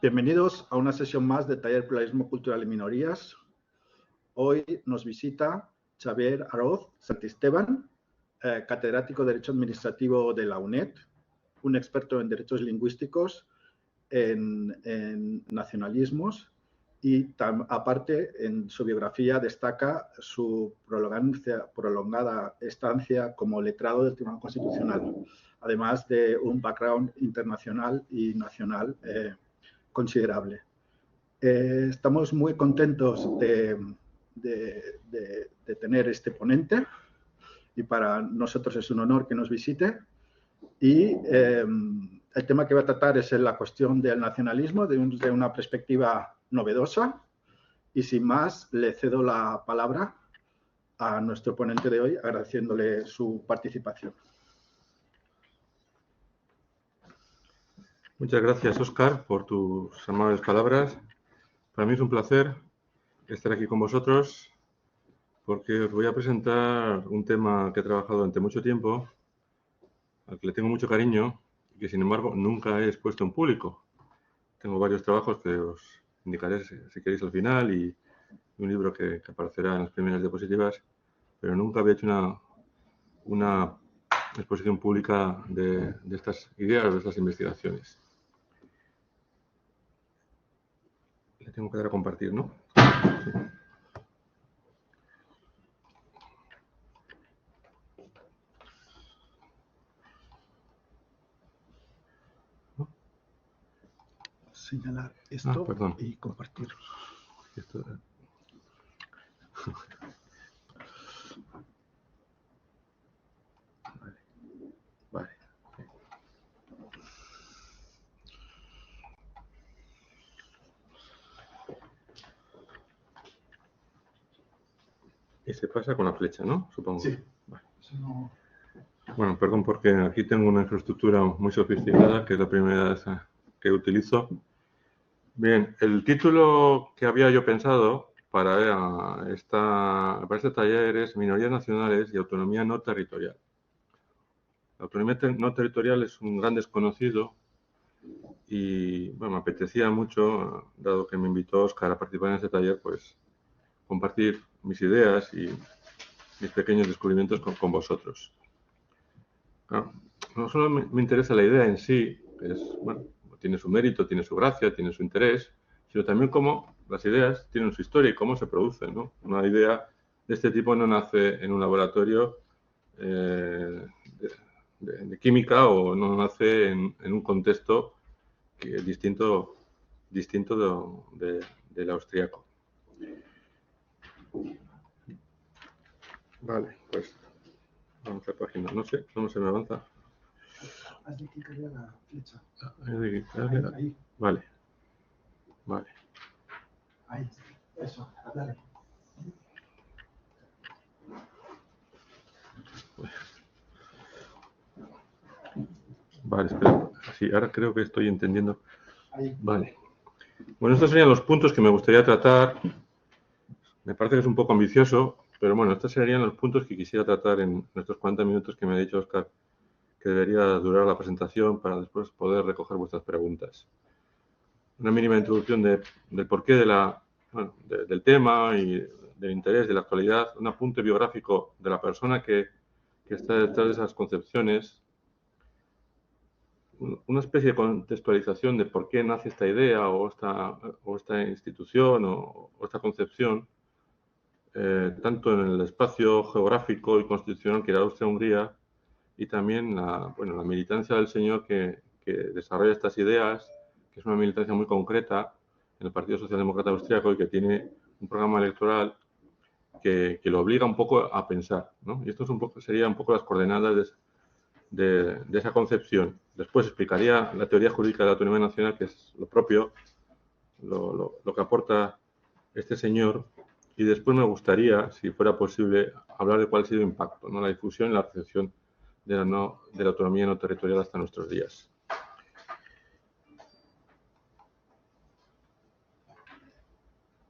Bienvenidos a una sesión más de Taller Pluralismo Cultural y Minorías. Hoy nos visita Xavier Aroz Santisteban, catedrático de Derecho Administrativo de la UNED, un experto en derechos lingüísticos, en nacionalismos y aparte en su biografía destaca su prolongada estancia como letrado del Tribunal Constitucional, además de un background internacional y nacional considerable. Estamos muy contentos de tener este ponente y para nosotros es un honor que nos visite. Y el tema que va a tratar es la cuestión del nacionalismo de una perspectiva novedosa. Y sin más, le cedo la palabra a nuestro ponente de hoy, agradeciéndole su participación. Muchas gracias, Óscar, por tus amables palabras. Para mí es un placer estar aquí con vosotros porque os voy a presentar un tema que he trabajado durante mucho tiempo, al que le tengo mucho cariño y que, sin embargo, nunca he expuesto en público. Tengo varios trabajos que os indicaré si queréis al final y un libro que aparecerá en las primeras diapositivas, pero nunca había hecho una exposición pública de estas ideas, de estas investigaciones. Le tengo que dar a compartir, ¿no? Sí. Señalar esto y compartir. Esto... Vale. Y se pasa con la flecha, ¿no? Supongo. Sí. Vale. Bueno, perdón porque aquí tengo una infraestructura muy sofisticada, que es la primera vez que utilizo. Bien, el título que había yo pensado para este taller es Minorías Nacionales y Autonomía No Territorial. La autonomía no territorial es un gran desconocido y bueno, me apetecía mucho, dado que me invitó Óscar a participar en este taller, pues compartir mis ideas y mis pequeños descubrimientos con vosotros. Claro, no solo me interesa la idea en sí, que es, bueno, tiene su mérito, tiene su gracia, tiene su interés, sino también cómo las ideas tienen su historia y cómo se producen, ¿no? Una idea de este tipo no nace en un laboratorio de química o no nace en un contexto distinto del austríaco. Vale, pues vamos a la página. No sé cómo se me avanza. Has de clicarle a la flecha. Ahí. Vale. Ahí, eso, dale. Vale, espera. Sí, ahora creo que estoy entendiendo. Ahí. Vale. Bueno, estos serían los puntos que me gustaría tratar. Me parece que es un poco ambicioso, pero bueno, estos serían los puntos que quisiera tratar en estos 40 minutos que me ha dicho Óscar que debería durar la presentación para después poder recoger vuestras preguntas. Una mínima introducción del porqué del tema y del interés de la actualidad, un apunte biográfico de la persona que está detrás de esas concepciones, una especie de contextualización de por qué nace esta idea o esta institución o esta concepción, tanto en el espacio geográfico y constitucional que era Austria-Hungría y también la militancia del señor que desarrolla estas ideas, que es una militancia muy concreta en el Partido Socialdemócrata Austriaco y que tiene un programa electoral que lo obliga un poco a pensar, ¿no? Y esto serían un poco las coordenadas de esa concepción. Después explicaría la teoría jurídica de la autonomía nacional, que es lo propio, lo que aporta este señor. Y después me gustaría, si fuera posible, hablar de cuál ha sido el impacto, ¿no? La difusión y la recepción de la autonomía no territorial hasta nuestros días.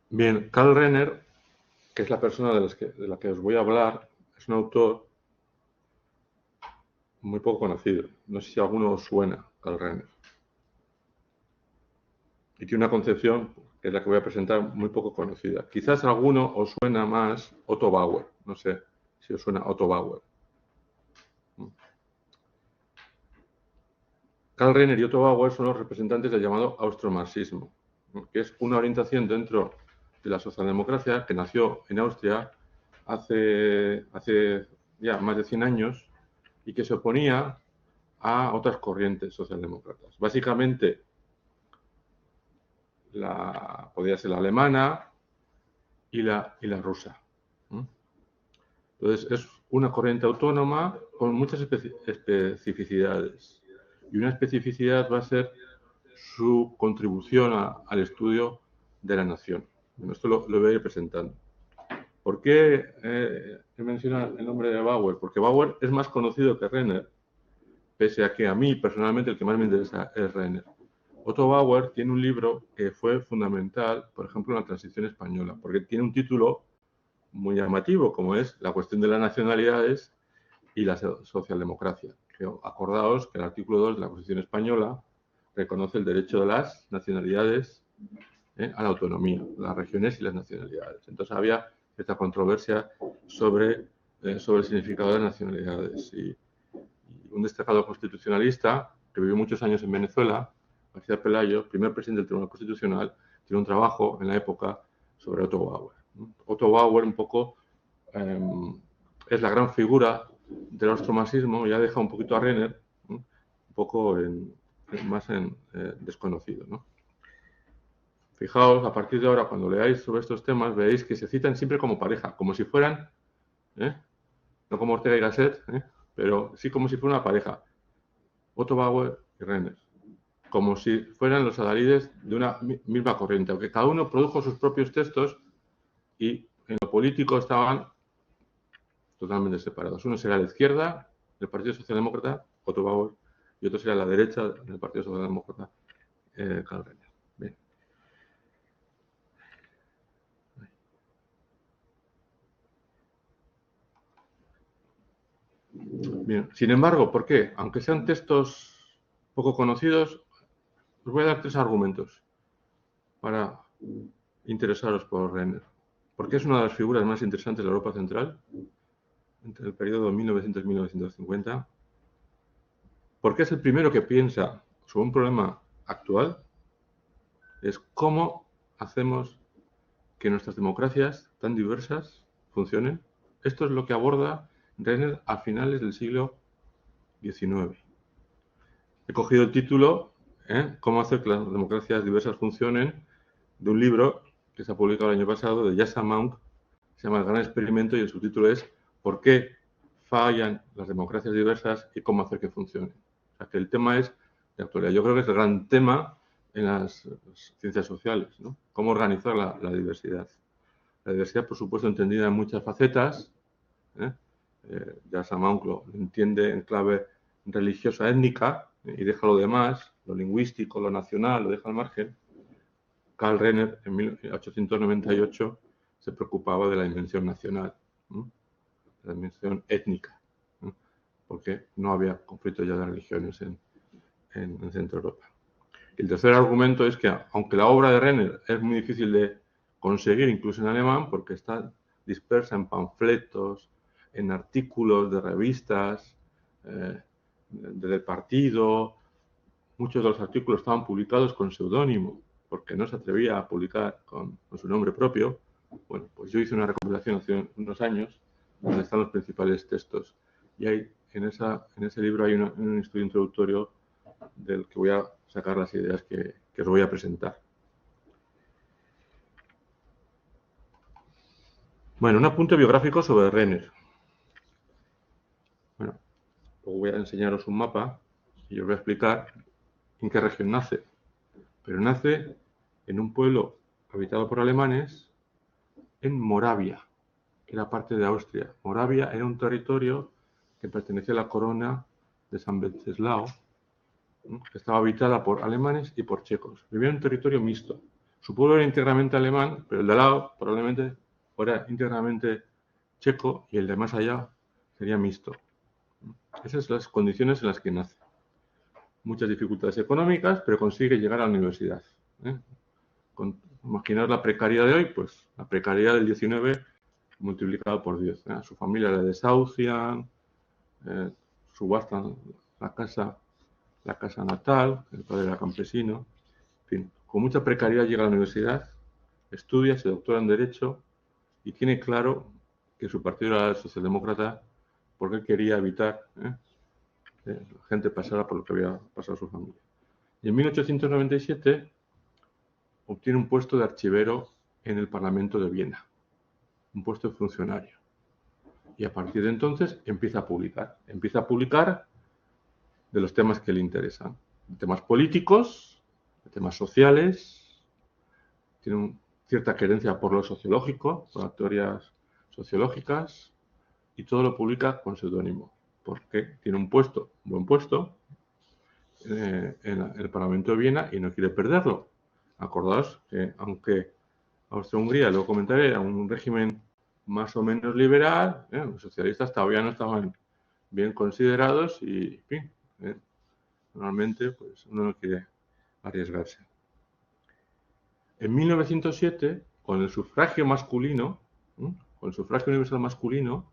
Bien, Karl Renner, que es la persona de la que os voy a hablar, es un autor muy poco conocido. No sé si a alguno os suena Karl Renner. y tiene una concepción, que es la que voy a presentar, muy poco conocida. Quizás a alguno os suena más Otto Bauer. No sé si os suena Otto Bauer. Karl Renner y Otto Bauer son los representantes del llamado austromarxismo, que es una orientación dentro de la socialdemocracia que nació en Austria hace ya más de 100 años y que se oponía a otras corrientes socialdemócratas. Básicamente, podría ser la alemana y la rusa. Entonces, es una corriente autónoma con muchas especificidades. Y una especificidad va a ser su contribución al estudio de la nación. Bueno, esto lo voy a ir presentando. ¿Por qué he mencionado el nombre de Bauer? Porque Bauer es más conocido que Renner, pese a que a mí personalmente el que más me interesa es Renner. Otto Bauer tiene un libro que fue fundamental, por ejemplo, en la transición española, porque tiene un título muy llamativo, como es La cuestión de las nacionalidades y la socialdemocracia. Acordaos que el artículo 2 de la Constitución española reconoce el derecho de las nacionalidades a la autonomía, las regiones y las nacionalidades. Entonces había esta controversia sobre el significado de las nacionalidades. Y un destacado constitucionalista que vivió muchos años en Venezuela, García Pelayo, primer presidente del Tribunal Constitucional, tiene un trabajo en la época sobre Otto Bauer. Otto Bauer un poco es la gran figura del austromarxismo, ya deja un poquito a Renner, un poco más desconocido, ¿no? Fijaos, a partir de ahora, cuando leáis sobre estos temas, veréis que se citan siempre como pareja, como si fueran, no como Ortega y Gasset, pero sí como si fuera una pareja, Otto Bauer y Renner, como si fueran los adalides de una misma corriente, aunque cada uno produjo sus propios textos y en lo político estaban totalmente separados. Uno será a la izquierda del Partido Socialdemócrata, Otto Bauer, y otro será a la derecha del Partido Socialdemócrata, Karl Renner. Bien. Bien. Sin embargo, ¿por qué? Aunque sean textos poco conocidos, os voy a dar 3 argumentos para interesaros por Renner. Porque es una de las figuras más interesantes de la Europa Central entre el periodo 1900 y 1950. Porque es el primero que piensa sobre un problema actual, es cómo hacemos que nuestras democracias tan diversas funcionen. Esto es lo que aborda Renner a finales del siglo XIX. He cogido el título, Cómo hacer que las democracias diversas funcionen, de un libro que se ha publicado el año pasado de Yasha Mounk, se llama El Gran Experimento, y el subtítulo es ¿Por qué fallan las democracias diversas y cómo hacer que funcionen? O sea, que el tema es de actualidad. Yo creo que es el gran tema en las ciencias sociales, ¿no? Cómo organizar la diversidad. La diversidad, por supuesto, entendida en muchas facetas. Yasha Mounk lo entiende en clave religiosa étnica y deja lo demás, lo lingüístico, lo nacional, lo deja al margen. Karl Renner, en 1898, se preocupaba de la dimensión nacional, de la dimensión étnica, porque no había conflicto ya de religiones en Centro Europa. El tercer argumento es que, aunque la obra de Renner es muy difícil de conseguir, incluso en alemán, porque está dispersa en panfletos, en artículos de revistas, del partido, muchos de los artículos estaban publicados con seudónimo, porque no se atrevía a publicar con su nombre propio. Bueno, pues yo hice una recopilación hace unos años donde están los principales textos. Y en ese libro hay un estudio introductorio del que voy a sacar las ideas que os voy a presentar. Bueno, un apunte biográfico sobre Renner. Bueno, luego voy a enseñaros un mapa y os voy a explicar en qué región nace. Pero nace en un pueblo habitado por alemanes en Moravia, que era parte de Austria. Moravia era un territorio que pertenecía a la corona de San Venceslao, que estaba habitada por alemanes y por checos. Vivía en un territorio mixto. Su pueblo era íntegramente alemán, pero el de al lado probablemente fuera íntegramente checo y el de más allá sería mixto. Esas son las condiciones en las que nace. Muchas dificultades económicas, pero consigue llegar a la universidad. Imaginaos la precariedad de hoy, pues la precariedad del 19 multiplicada por 10. A su familia le desahucian, subastan la casa natal, el padre era campesino, en fin, con mucha precariedad llega a la universidad, estudia, se doctora en Derecho y tiene claro que su partido era el socialdemócrata porque él quería evitar que la gente pasara por lo que había pasado su familia. Y en 1897 obtiene un puesto de archivero en el Parlamento de Viena, un puesto de funcionario. Y a partir de entonces empieza a publicar de los temas que le interesan, de temas políticos, de temas sociales, tiene cierta querencia por lo sociológico, por las teorías sociológicas, y todo lo publica con seudónimo, porque tiene un buen puesto, en el Parlamento de Viena y no quiere perderlo. Acordaos que aunque Austria-Hungría, lo comentaré, era un régimen más o menos liberal, los socialistas todavía no estaban bien considerados y, en fin, normalmente pues uno no quiere arriesgarse. En 1907, con el sufragio masculino, con el sufragio universal masculino,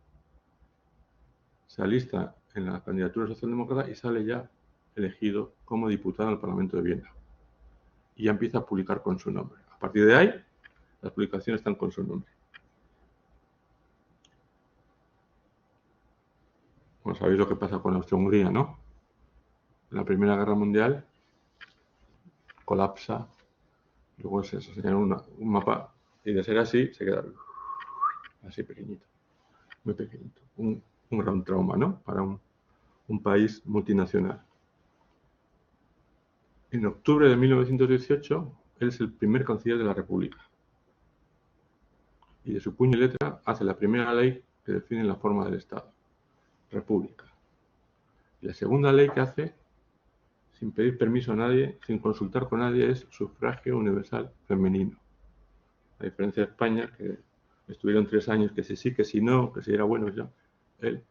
se alista en la candidatura socialdemócrata y sale ya elegido como diputado en el Parlamento de Viena. Y ya empieza a publicar con su nombre. A partir de ahí, las publicaciones están con su nombre. Bueno, sabéis lo que pasa con Austria-Hungría, ¿no? En la Primera Guerra Mundial colapsa, luego se señala un mapa y de ser así se queda así pequeñito, muy pequeñito. Un gran trauma, ¿no? Para un país multinacional. En octubre de 1918, él es el primer canciller de la República. Y de su puño y letra hace la primera ley que define la forma del Estado. República. Y la segunda ley que hace, sin pedir permiso a nadie, sin consultar con nadie, es sufragio universal femenino. A diferencia de España, que estuvieron 3 años, que si sí, que si no, que si era bueno, ya. Él,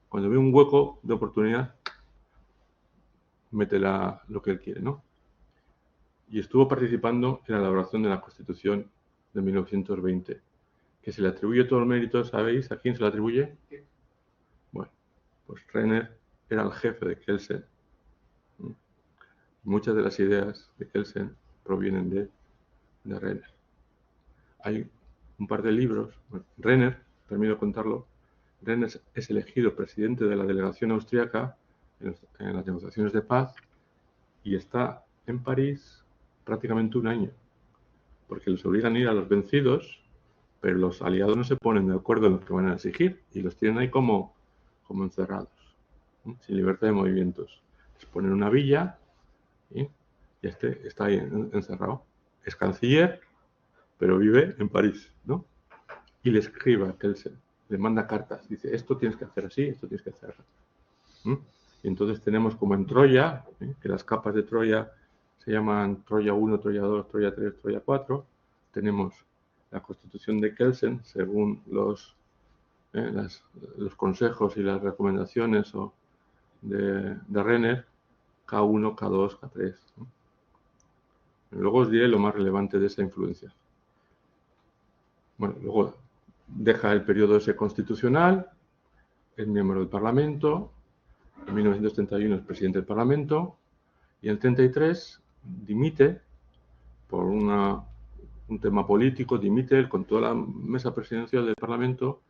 cuando ve un hueco de oportunidad, mete lo que él quiere, ¿no? Y estuvo participando en la elaboración de la Constitución de 1920, que se le atribuye todo el mérito, ¿sabéis a quién se le atribuye? Bueno, pues Renner era el jefe de Kelsen. Muchas de las ideas de Kelsen provienen de Renner. Hay un par de libros. Bueno, Renner, termino de contarlo, Renner es elegido presidente de la delegación austríaca en las negociaciones de paz y está en París prácticamente un año, porque les obligan a ir a los vencidos, pero los aliados no se ponen de acuerdo en lo que van a exigir y los tienen ahí como encerrados, sin libertad de movimientos. Les ponen una villa y está ahí encerrado. Es canciller, pero vive en París, ¿no? Y le escribe a Kelsen, le manda cartas, dice, esto tienes que hacer así, esto tienes que hacer así. Y entonces tenemos como en Troya, que las capas de Troya se llaman Troya 1, Troya 2, Troya 3, Troya 4, tenemos la Constitución de Kelsen, según los consejos y las recomendaciones de Renner, K1, K2, K3. Luego os diré lo más relevante de esa influencia. Bueno, luego deja el periodo ese constitucional, es miembro del Parlamento, en 1931 es presidente del Parlamento y en el 33 dimite por un tema político, dimite con toda la mesa presidencial del Parlamento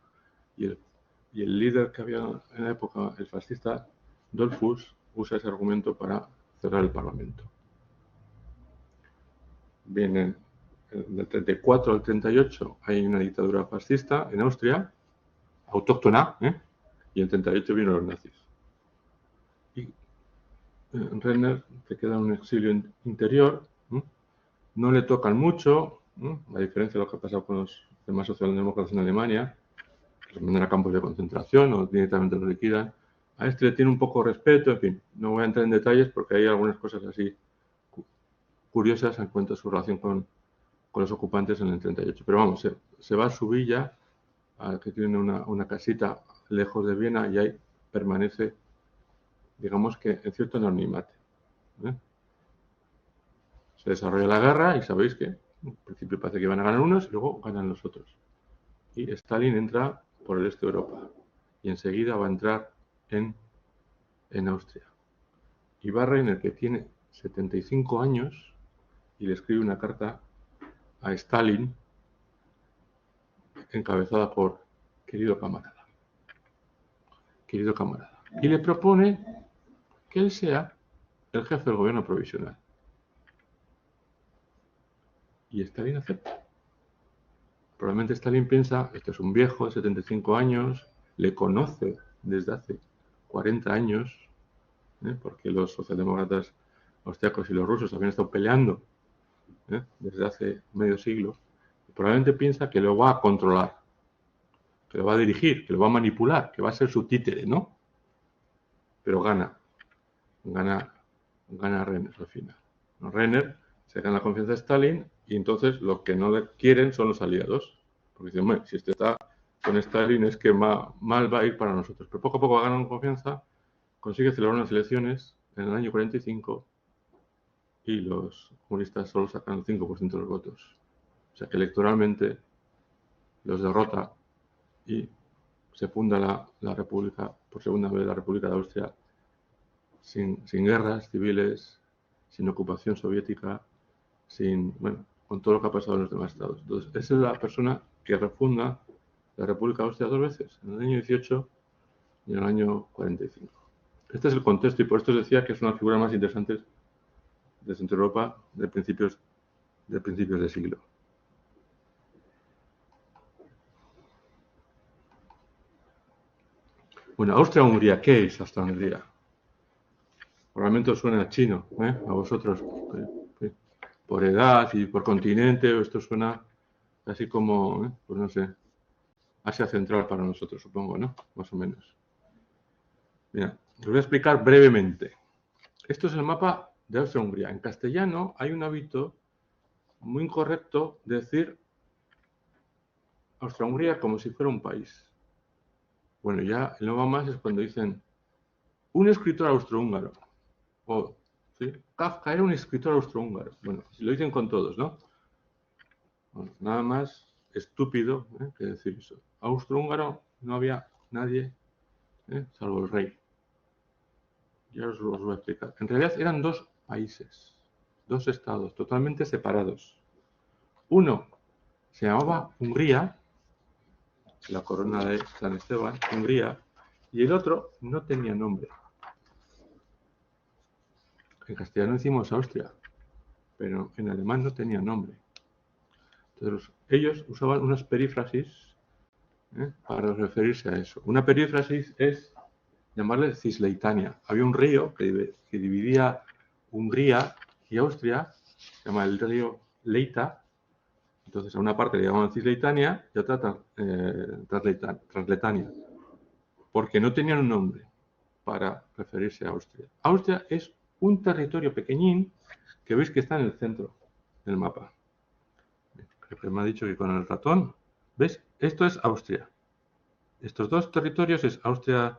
y el líder que había en la época, el fascista Dollfuss, usa ese argumento para cerrar el Parlamento. Bien, del 34 al 38 hay una dictadura fascista en Austria, autóctona, y en el 38 vienen los nazis. Y Renner se queda en un exilio interior, no le tocan mucho, a diferencia de lo que ha pasado con los demás socialdemócratas en Alemania, que los mandan a campos de concentración o directamente los liquidan. A este le tiene un poco de respeto, en fin, no voy a entrar en detalles porque hay algunas cosas así curiosas en cuanto a su relación con los ocupantes en el 38. Pero vamos, se va a su villa, que tiene una casita lejos de Viena, y ahí permanece, digamos que en cierto anonimato. Se desarrolla la guerra y sabéis que al principio parece que van a ganar unos y luego ganan los otros. Y Stalin entra por el este de Europa y enseguida va a entrar en Austria. Ibarren, el que tiene 75 años, y le escribe una carta a Stalin encabezada por querido camarada, y le propone que él sea el jefe del gobierno provisional. Y Stalin acepta. Probablemente Stalin piensa, este es un viejo de 75 años, le conoce desde hace 40 años, porque los socialdemócratas austriacos y los rusos habían estado peleando desde hace medio siglo. Y probablemente piensa que lo va a controlar, que lo va a dirigir, que lo va a manipular, que va a ser su títere, ¿no? Pero gana Renner al final. ¿No? Renner se gana la confianza de Stalin y entonces los que no le quieren son los aliados. Porque dicen, bueno, si este está con Stalin es que mal va a ir para nosotros. Pero poco a poco ganan confianza, consigue celebrar unas elecciones en el año 45 y los comunistas solo sacan el 5% de los votos. O sea que electoralmente los derrota y se funda la República, por segunda vez la República de Austria, sin guerras civiles, sin ocupación soviética, con todo lo que ha pasado en los demás estados. Entonces, esa es la persona que refunda la República de Austria 2 veces, en el año 18 y en el año 45. Este es el contexto y por esto os decía que es una figura más interesante de Centro Europa de principios de siglo. Bueno, Austria-Hungría, ¿qué es Austria-Hungría? Probablemente os suena chino, a vosotros, por edad y por continente, esto suena así como, pues no sé, Asia Central para nosotros, supongo, ¿no? Más o menos. Mira, os voy a explicar brevemente. Esto es el mapa de Austria-Hungría. En castellano hay un hábito muy incorrecto de decir Austria-Hungría como si fuera un país. Bueno, ya no va más es cuando dicen un escritor austrohúngaro. O, ¿sí? Kafka era un escritor austrohúngaro. Bueno, si lo dicen con todos, ¿no? Bueno, nada más estúpido que decir eso. Austrohúngaro no había nadie, salvo el rey. Ya os lo voy a explicar. En realidad eran dos países, dos estados totalmente separados. Uno se llamaba Hungría, la corona de San Esteban, Hungría, y el otro no tenía nombre. En castellano decimos Austria, pero en alemán no tenía nombre. Entonces ellos usaban unas perífrasis para referirse a eso. Una perífrasis es llamarle Cisleitania. Había un río que dividía Hungría y Austria, se llama el río Leita. Entonces a una parte le llamaban Cisleitania y a otra Transletania, porque no tenían un nombre para referirse a Austria. Austria es un territorio pequeñín que veis que está en el centro del mapa. Que me ha dicho que con el ratón, ¿ves? Esto es Austria. Estos dos territorios es Austria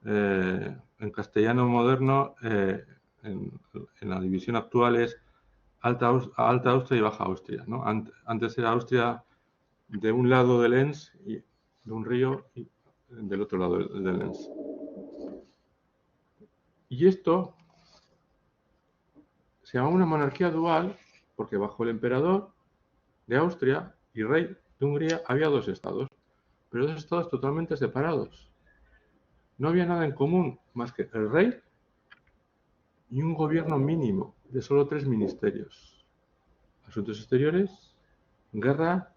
en castellano moderno, en la división actual es Alta Austria y Baja Austria, ¿no? Antes era Austria de un lado del Enns, y de un río, y del otro lado del Enns. Y esto se llama una monarquía dual porque bajo el emperador de Austria y rey de Hungría había dos estados, pero dos estados totalmente separados. No había nada en común más que el rey y un gobierno mínimo de solo 3 ministerios: Asuntos Exteriores, Guerra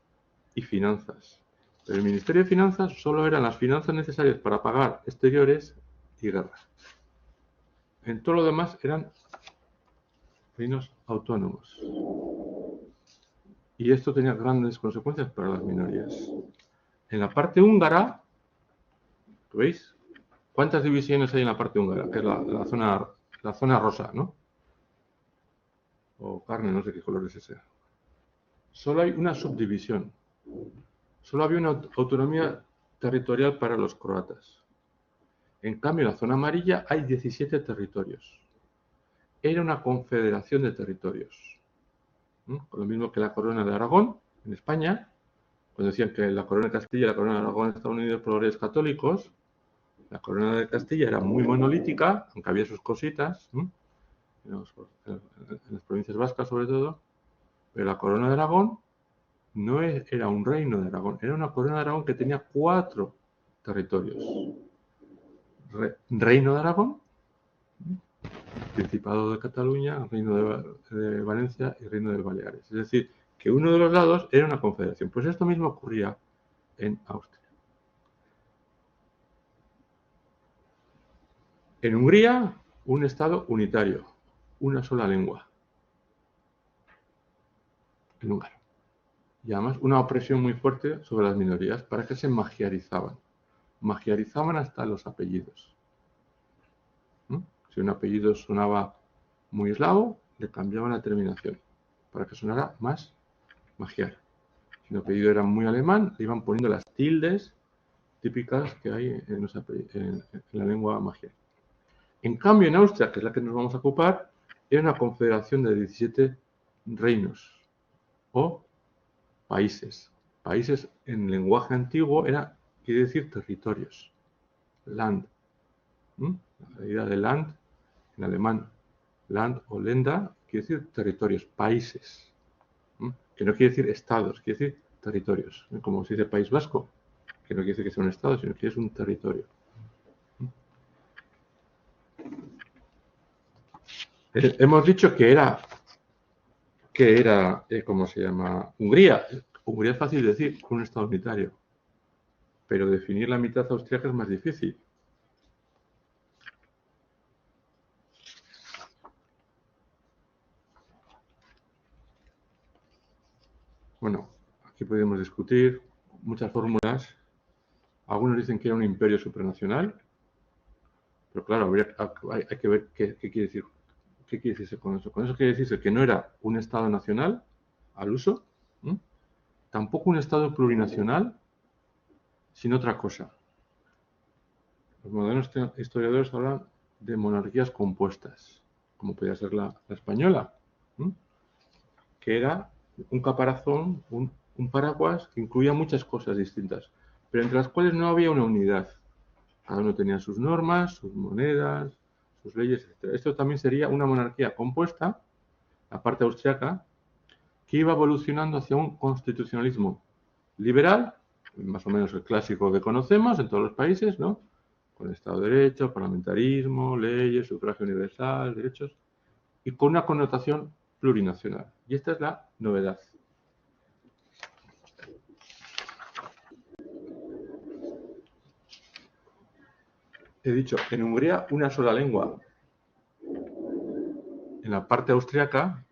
y Finanzas. Pero el Ministerio de Finanzas solo eran las finanzas necesarias para pagar exteriores y guerra. En todo lo demás eran reinos autónomos. Y esto tenía grandes consecuencias para las minorías. En la parte húngara, ¿veis? ¿Cuántas divisiones hay en la parte húngara? Que es la zona rosa, ¿no? O carne, no sé qué color es ese. Solo hay una subdivisión. Solo había una autonomía territorial para los croatas. En cambio, en la zona amarilla hay 17 territorios. Era una confederación de territorios. con lo mismo que la corona de Aragón en España, cuando decían que la corona de Castilla y la corona de Aragón estaban unidos por los reyes católicos. La corona de Castilla era muy monolítica, aunque había sus cositas, en las provincias vascas sobre todo, pero la corona de Aragón no era un reino de Aragón, era una corona de Aragón que tenía 4 territorios. Reino de Aragón, Principado de Cataluña, Reino de Valencia y Reino de Baleares. Es decir, que uno de los lados era una confederación. Pues esto mismo ocurría en Austria. En Hungría, un estado unitario, una sola lengua, el húngaro. Y además una opresión muy fuerte sobre las minorías para que se magiarizaban. Magiarizaban hasta los apellidos. Si un apellido sonaba muy eslavo, le cambiaban la terminación para que sonara más magiar. Si un apellido era muy alemán, le iban poniendo las tildes típicas que hay en la lengua magiar. En cambio, en Austria, que es la que nos vamos a ocupar, era una confederación de 17 reinos o países. Países en lenguaje antiguo quiere decir territorios. Land. La idea de land, en alemán, land o Länder, quiere decir territorios, países. Que no quiere decir estados, quiere decir territorios. Como se dice País Vasco, que no quiere decir que sea un estado, sino que es un territorio. Hemos dicho que era, ¿cómo se llama? Hungría. Hungría es fácil decir, un estado unitario. Pero definir la mitad austríaca es más difícil. Bueno, aquí podemos discutir muchas fórmulas. Algunos dicen que era un imperio supranacional, pero claro, hay que ver qué quiere decir. ¿Qué quiere decirse con eso? Con eso quiere decirse que no era un Estado nacional al uso, tampoco un Estado plurinacional, sino otra cosa. Los modernos historiadores hablan de monarquías compuestas, como podría ser la española, que era un caparazón, un paraguas que incluía muchas cosas distintas, pero entre las cuales no había una unidad. Cada uno tenía sus normas, sus monedas, sus leyes, etc. Esto también sería una monarquía compuesta, la parte austriaca, que iba evolucionando hacia un constitucionalismo liberal, más o menos el clásico que conocemos en todos los países, ¿no? Con Estado de Derecho, parlamentarismo, leyes, sufragio universal, derechos, y con una connotación plurinacional. Y esta es la novedad. He dicho, en Hungría una sola lengua. En la parte austriaca,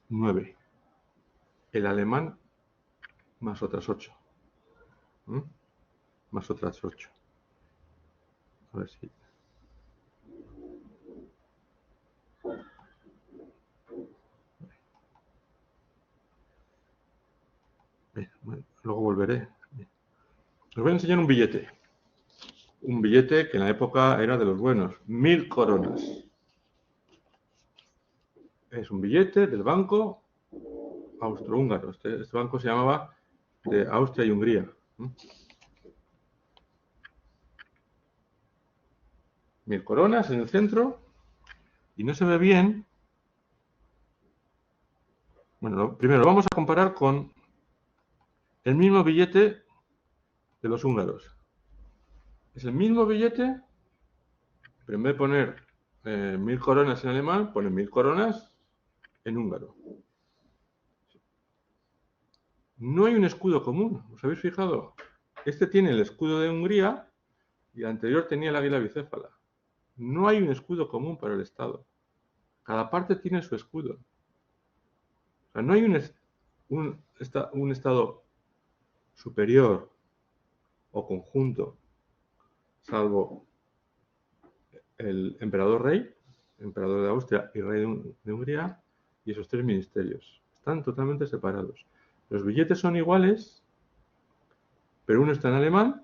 9. El alemán más otras 8. Más otras 8. A ver si... Bueno, luego volveré. Os voy a enseñar un billete. Un billete que en la época era de los buenos. 1000 coronas. Es un billete del banco austrohúngaro. Este banco se llamaba de Austria y Hungría. 1000 coronas en el centro. Y no se ve bien. Bueno, primero lo vamos a comparar con el mismo billete de los húngaros. Es el mismo billete, pero en vez de poner 1000 coronas en alemán, ponen 1000 coronas en húngaro. No hay un escudo común, ¿os habéis fijado? Este tiene el escudo de Hungría y el anterior tenía el águila bicéfala. No hay un escudo común para el Estado. Cada parte tiene su escudo. O sea, no hay un Estado superior o conjunto, salvo el emperador rey, emperador de Austria y rey de Hungría, y esos 3 ministerios. Están totalmente separados. Los billetes son iguales, pero uno está en alemán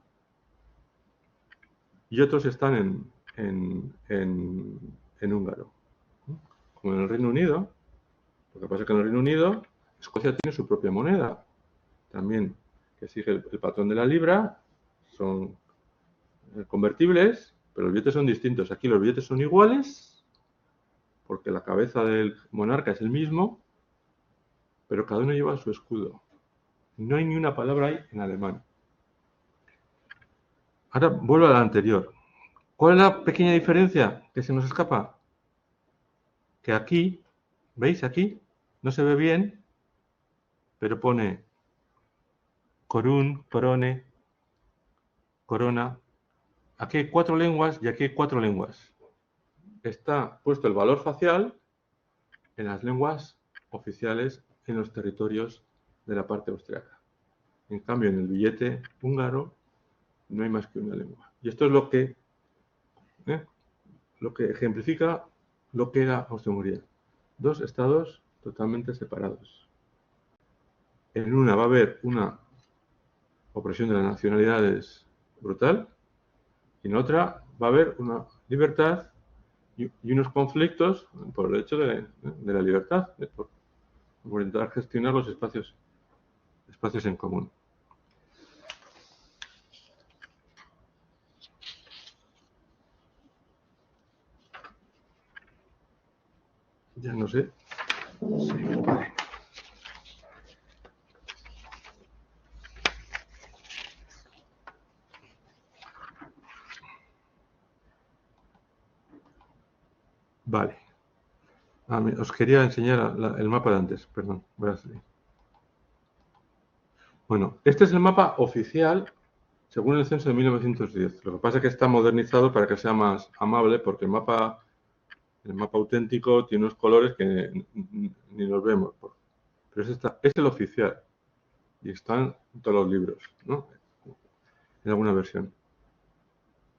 y otros están en húngaro. como en el Reino Unido. Lo que pasa es que en el Reino Unido Escocia tiene su propia moneda, también que sigue el patrón de la libra, son convertibles, pero los billetes son distintos. Aquí los billetes son iguales, porque la cabeza del monarca es el mismo, pero cada uno lleva su escudo. No hay ni una palabra ahí en alemán. Ahora vuelvo a la anterior. ¿Cuál es la pequeña diferencia que se nos escapa? Que aquí, ¿veis? Aquí no se ve bien, pero pone corun, corone, corona. Aquí hay 4 lenguas y aquí hay 4 lenguas. Está puesto el valor facial en las lenguas oficiales en los territorios de la parte austriaca. En cambio, en el billete húngaro no hay más que una lengua. Y esto es lo que ejemplifica lo que era Austria-Hungría. 2 estados totalmente separados. En una va a haber una opresión de las nacionalidades brutal y en otra va a haber una libertad y unos conflictos por el hecho de la libertad, por intentar gestionar los espacios en común. Ya no sé. Sí, vale. Vale. Os quería enseñar el mapa de antes, perdón. Voy a salir. Bueno, este es el mapa oficial según el censo de 1910. Lo que pasa es que está modernizado para que sea más amable, porque el mapa auténtico tiene unos colores que ni los vemos. Pero es el oficial. Y están en todos los libros, ¿no? En alguna versión.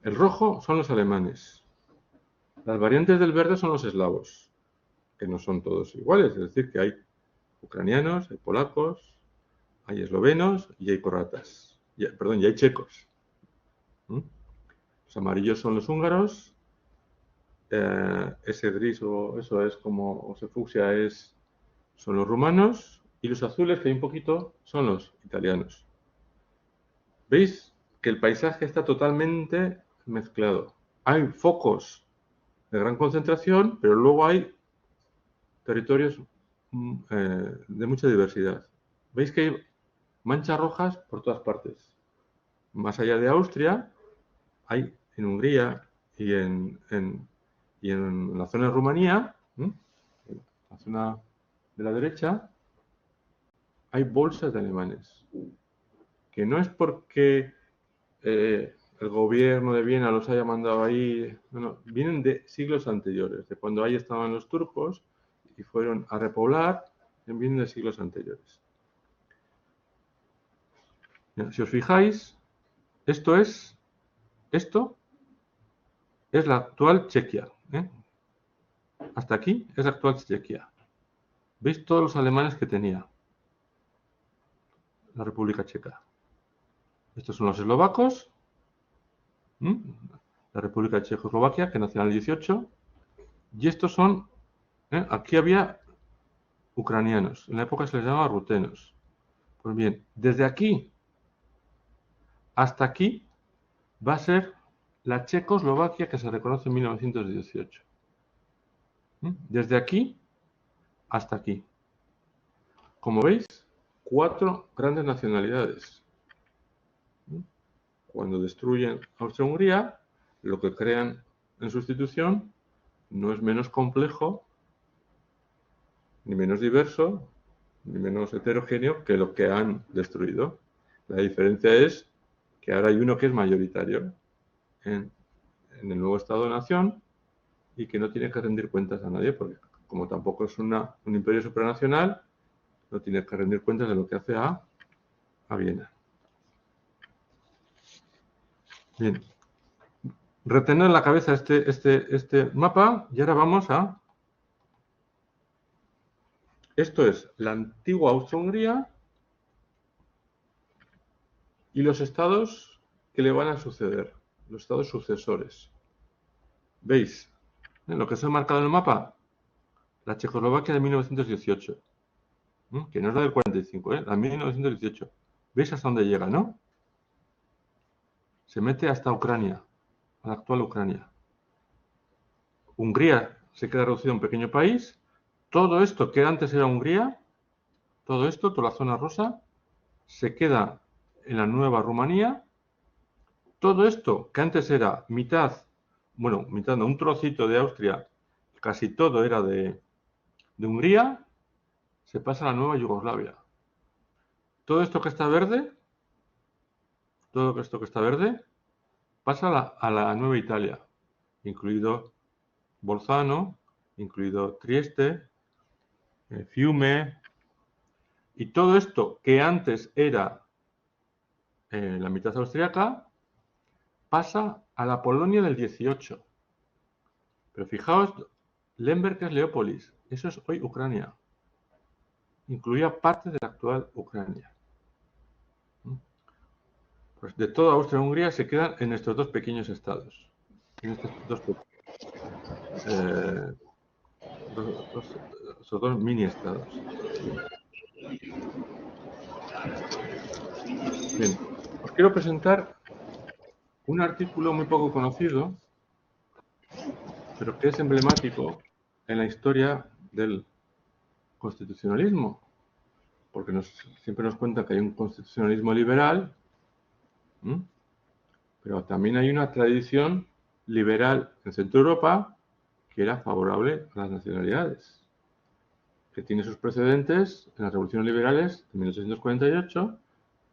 El rojo son los alemanes. Las variantes del verde son los eslavos, que no son todos iguales. Es decir, que hay ucranianos, hay polacos, hay eslovenos y hay croatas. Y hay checos. Los amarillos son los húngaros. Ese gris o eso es como, o ese fucsia son los rumanos. Y los azules, que hay un poquito, son los italianos. ¿Veis que el paisaje está totalmente mezclado? Hay focos de gran concentración, pero luego hay territorios de mucha diversidad. ¿Veis que hay manchas rojas por todas partes? Más allá de Austria, hay en Hungría y en la zona de Rumanía, en la zona de la derecha, hay bolsas de alemanes. Que no es porque el gobierno de Viena los haya mandado ahí, no, vienen de siglos anteriores, de cuando ahí estaban los turcos y fueron a repoblar, vienen de siglos anteriores. Mira, si os fijáis, esto es la actual Chequia. Hasta aquí es la actual Chequia. ¿Veis todos los alemanes que tenía la República Checa? Estos son los eslovacos, la República de Checoslovaquia, que nació en el 18, y estos son, aquí había ucranianos, en la época se les llamaba rutenos. Pues bien, desde aquí hasta aquí va a ser la Checoslovaquia que se reconoce en 1918. Desde aquí hasta aquí. Como veis, 4 grandes nacionalidades. Cuando destruyen Austria-Hungría, lo que crean en sustitución no es menos complejo, ni menos diverso, ni menos heterogéneo que lo que han destruido. La diferencia es que ahora hay uno que es mayoritario en el nuevo Estado-Nación y que no tiene que rendir cuentas a nadie, porque como tampoco es un imperio supranacional, no tiene que rendir cuentas de lo que hace a Viena. Bien. Retener en la cabeza este mapa y ahora vamos a... Esto es la antigua Austria-Hungría y los estados que le van a suceder, los estados sucesores. ¿Veis? Lo que se ha marcado en el mapa, la Checoslovaquia de 1918, que no es la del 45, la de 1918. ¿Veis hasta dónde llega, no? Se mete hasta Ucrania, a la actual Ucrania. Hungría se queda reducido a un pequeño país. Todo esto que antes era Hungría, todo esto, toda la zona rosa, se queda en la nueva Rumanía. Todo esto que antes era mitad, bueno, mitad no, un trocito de Austria, casi todo era de Hungría, se pasa a la nueva Yugoslavia. Todo esto que está verde, todo esto que está verde, pasa a la nueva Italia, incluido Bolzano, incluido Trieste, Fiume, y todo esto que antes era la mitad austriaca, pasa a la Polonia del 18. Pero fijaos, Lemberg es Leópolis, eso es hoy Ucrania. Incluía parte de la actual Ucrania. Pues de toda Austria-Hungría se quedan en estos dos pequeños estados. En estos dos mini estados. Bien, os quiero presentar un artículo muy poco conocido, pero que es emblemático en la historia del constitucionalismo, porque siempre nos cuenta que hay un constitucionalismo liberal, pero también hay una tradición liberal en Centro Europa que era favorable a las nacionalidades, que tiene sus precedentes en las revoluciones liberales de 1848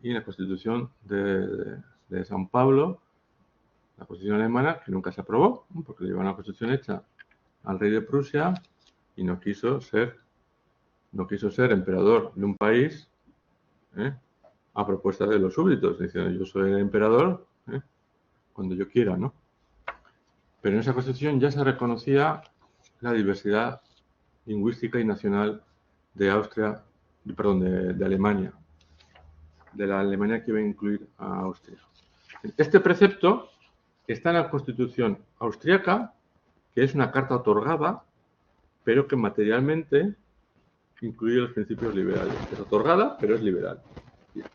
y en la Constitución de San Pablo, la Constitución alemana, que nunca se aprobó, porque le llevaron una Constitución hecha al rey de Prusia y no quiso ser emperador de un país a propuesta de los súbditos, diciendo yo soy el emperador cuando yo quiera, ¿no? Pero en esa Constitución ya se reconocía la diversidad lingüística y nacional de Austria, perdón, de Alemania, de la Alemania que iba a incluir a Austria. Este precepto está en la Constitución austriaca, que es una carta otorgada, pero que materialmente incluye los principios liberales. Es otorgada, pero es liberal.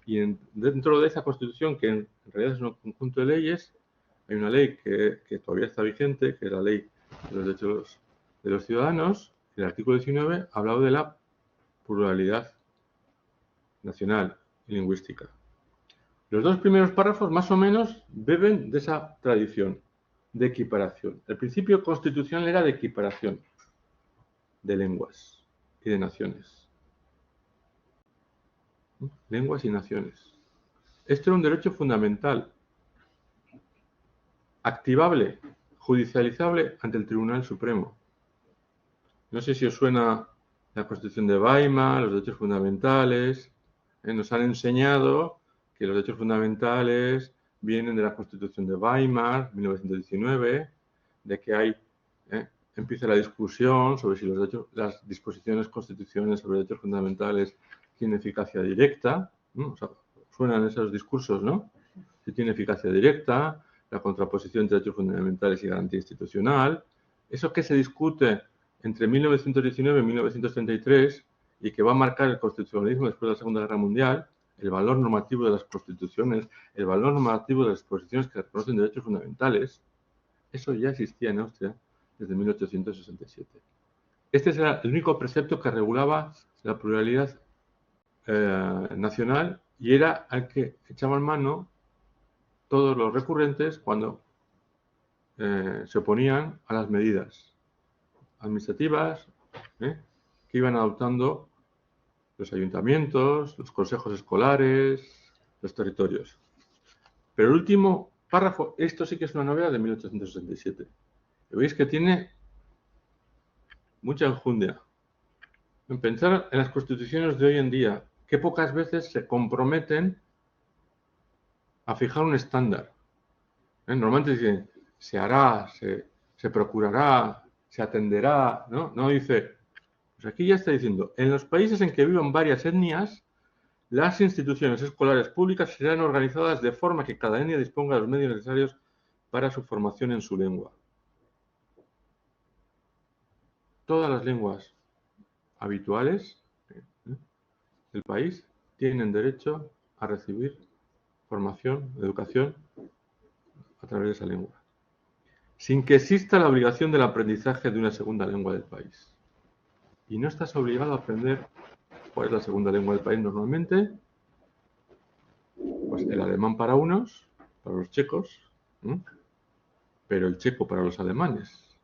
Y dentro de esa Constitución, que en realidad es un conjunto de leyes, hay una ley que todavía está vigente, que es la Ley de los Derechos de los Ciudadanos. El artículo 19 ha hablado de la pluralidad nacional y lingüística. Los dos primeros párrafos más o menos beben de esa tradición de equiparación. El principio constitucional era de equiparación de lenguas y de naciones. Lenguas y naciones. Esto era un derecho fundamental, activable, judicializable ante el Tribunal Supremo. No sé si os suena la Constitución de Weimar, los derechos fundamentales. Nos han enseñado que los derechos fundamentales vienen de la Constitución de Weimar, 1919, de que empieza la discusión sobre si las disposiciones constitucionales sobre derechos fundamentales tienen eficacia directa. O sea, suenan esos discursos, ¿no? Si tiene eficacia directa, la contraposición entre derechos fundamentales y garantía institucional. Eso que se discute entre 1919 y 1933 y que va a marcar el constitucionalismo después de la Segunda Guerra Mundial, el valor normativo de las constituciones, el valor normativo de las disposiciones que reconocen derechos fundamentales, eso ya existía en Austria desde 1867. Este era el único precepto que regulaba la pluralidad nacional y era al que echaban mano todos los recurrentes cuando se oponían a las medidas administrativas que iban adoptando los ayuntamientos, los consejos escolares, los territorios. Pero el último párrafo, esto sí que es una novedad de 1867. Veis que tiene mucha enjundia. En pensar en las constituciones de hoy en día, que pocas veces se comprometen a fijar un estándar. Normalmente dicen, se hará, se procurará, se atenderá, ¿no? No dice, pues aquí ya está diciendo, en los países en que vivan varias etnias, las instituciones escolares públicas serán organizadas de forma que cada etnia disponga de los medios necesarios para su formación en su lengua. Todas las lenguas habituales del país tienen derecho a recibir formación, educación a través de esa lengua, sin que exista la obligación del aprendizaje de una segunda lengua del país. Y no estás obligado a aprender cuál es la segunda lengua del país normalmente. Pues el alemán para unos, para los checos, pero el checo para los alemanes.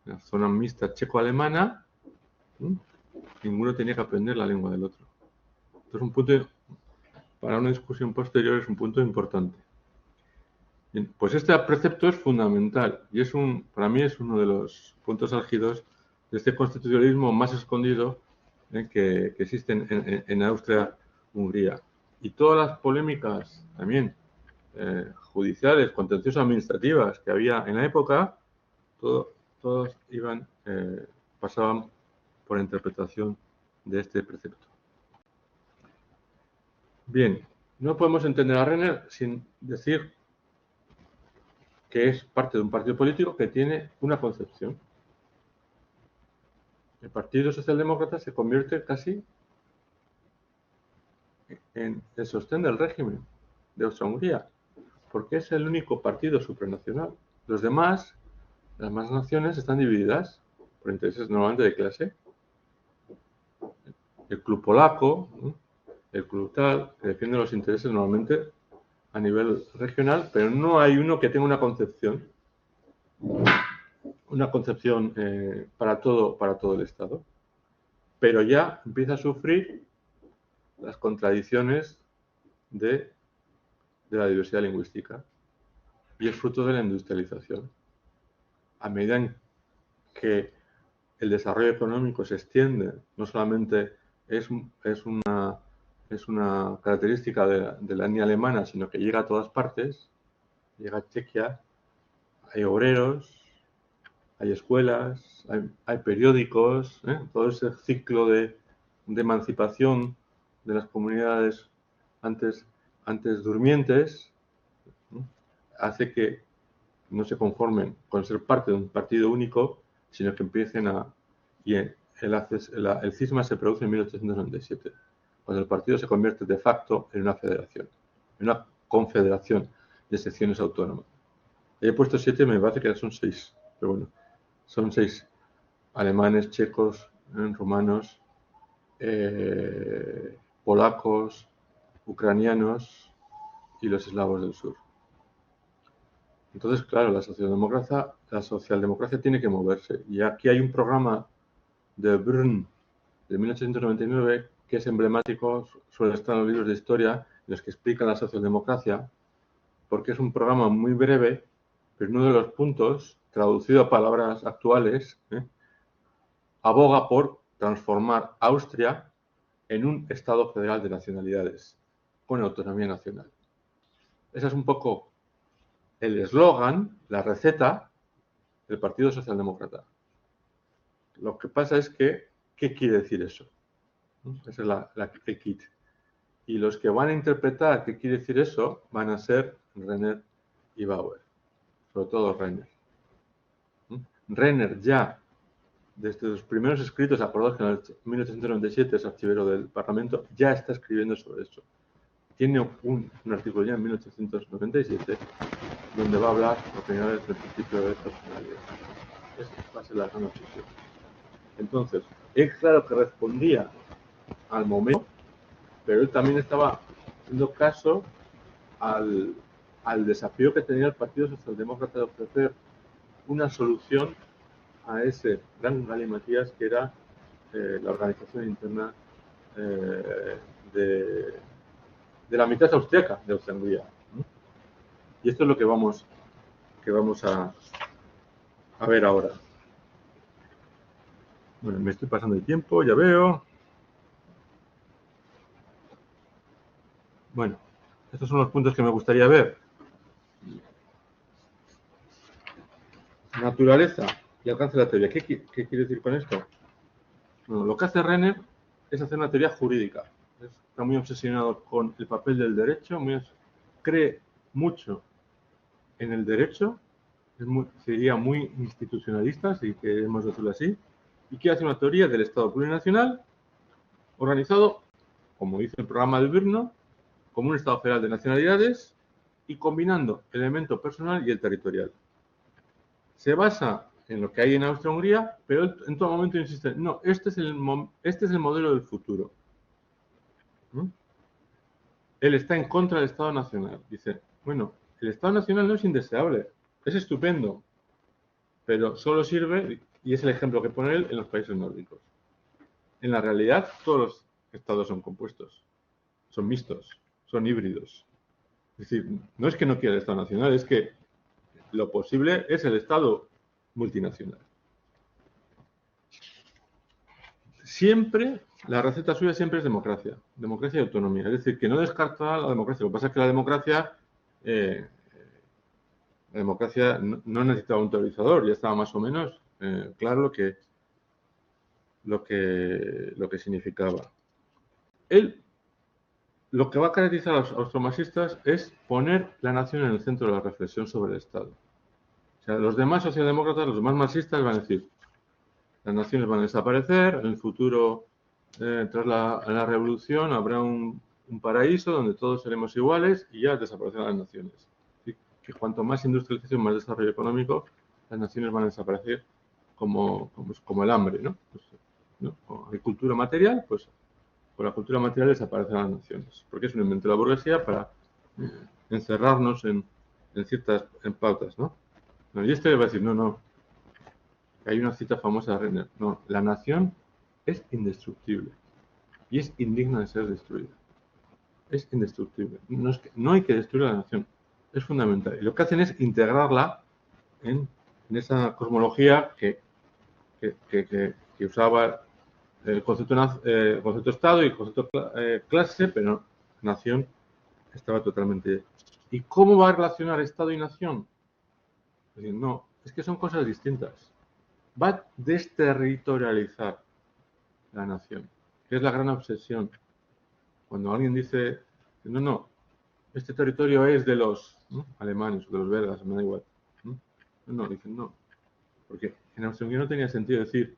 En la zona mixta checo-alemana, ninguno tenía que aprender la lengua del otro. Entonces, un punto, para una discusión posterior, es un punto importante. Bien, pues este precepto es fundamental y para mí es uno de los puntos álgidos de este constitucionalismo más escondido que existe en Austria-Hungría. Y todas las polémicas también judiciales, contenciosas administrativas que había en la época, todos pasaban por la interpretación de este precepto. Bien, no podemos entender a Renner sin decir que es parte de un partido político que tiene una concepción. El Partido Socialdemócrata se convierte casi en el sostén del régimen de Austria-Hungría, porque es el único partido supranacional. Las demás naciones están divididas por intereses normalmente de clase. El club polaco, el club tal, que defiende los intereses normalmente a nivel regional, pero no hay uno que tenga una concepción para todo el Estado. Pero ya empieza a sufrir las contradicciones de la diversidad lingüística y es fruto de la industrialización. A medida en que el desarrollo económico se extiende, no solamente es una característica de la etnia alemana, sino que llega a todas partes, llega a Chequia, hay obreros, hay escuelas, hay periódicos, todo ese ciclo de emancipación de las comunidades antes durmientes, hace que no se conformen con ser parte de un partido único, sino que empiecen y el cisma se produce en 1897, cuando el partido se convierte de facto en una federación, en una confederación de secciones autónomas. He puesto 7, me parece que son 6, pero bueno, son 6: alemanes, checos, rumanos, polacos, ucranianos y los eslavos del sur. Entonces, claro, la socialdemocracia tiene que moverse. Y aquí hay un programa de Brünn de 1899 que es emblemático, suele estar en los libros de historia, en los que explica la socialdemocracia, porque es un programa muy breve, pero uno de los puntos, traducido a palabras actuales, aboga por transformar Austria en un Estado federal de nacionalidades, con autonomía nacional. Ese es un poco el eslogan, la receta del Partido Socialdemócrata. Lo que pasa es que, ¿qué quiere decir eso? Esa es el kit. Y los que van a interpretar qué quiere decir eso van a ser Renner y Bauer, sobre todo Renner. Renner ya, desde los primeros escritos aprobados que en 1897 es archivero del Parlamento, ya está escribiendo sobre eso. Tiene un artículo ya en 1897 donde va a hablar por primera vez del principio de personalidad. Esa va a ser la gran obsesión. Entonces, es claro que respondía al momento, pero él también estaba haciendo caso al desafío que tenía el Partido Socialdemócrata de ofrecer una solución a ese gran galimatías que era la organización interna de la mitad austriaca de Austria-Hungría. Y esto es lo que vamos a ver ahora. Bueno, me estoy pasando el tiempo, ya veo. Bueno, estos son los puntos que me gustaría ver. Naturaleza y alcance de la teoría. ¿Qué quiere decir con esto? Bueno, lo que hace Renner es hacer una teoría jurídica. Está muy obsesionado con el papel del derecho, cree mucho en el derecho, sería muy institucionalista, si queremos decirlo así, y quiere hacer una teoría del Estado plurinacional organizado, como dice el programa del Brno, como un Estado federal de nacionalidades y combinando el elemento personal y el territorial. Se basa en lo que hay en Austria-Hungría, pero él en todo momento insiste, no, este es el modelo del futuro. Él está en contra del Estado nacional. Dice, bueno, el Estado nacional no es indeseable, es estupendo, pero solo sirve, y es el ejemplo que pone él, en los países nórdicos. En la realidad, todos los estados son compuestos, son mixtos, son híbridos. Es decir, no es que no quiera el Estado nacional, es que lo posible es el Estado multinacional. Siempre, la receta suya siempre es democracia y autonomía. Es decir, que no descarta la democracia. Lo que pasa es que la democracia no necesitaba un teorizador, ya estaba más o menos claro lo que significaba. Él, lo que va a caracterizar a los austromarxistas es poner la nación en el centro de la reflexión sobre el Estado. O sea, los demás socialdemócratas, los demás marxistas van a decir, las naciones van a desaparecer, en el futuro, tras la revolución, habrá un paraíso donde todos seremos iguales y ya desaparecerán las naciones. ¿Sí? Que cuanto más industrialización, más desarrollo económico, las naciones van a desaparecer como el hambre, ¿no? Pues, ¿no? Con agricultura material, pues con la cultura material desaparecerán las naciones, porque es un invento de la burguesía para encerrarnos en ciertas pautas, ¿no? Y este va a decir, no. Hay una cita famosa de Renner. No, la nación es indestructible y es indigna de ser destruida. Es indestructible. No hay que destruir la nación. Es fundamental. Y lo que hacen es integrarla en esa cosmología que usaba el concepto Estado y el concepto clase, pero nación estaba totalmente... ¿Y cómo va a relacionar Estado y nación? Es decir, no, es que son cosas distintas. Va a desterritorializar la nación, que es la gran obsesión. Cuando alguien dice, no, este territorio es de los alemanes o de los belgas, me da igual. Dicen no. Porque en Austria-Hungría no tenía sentido decir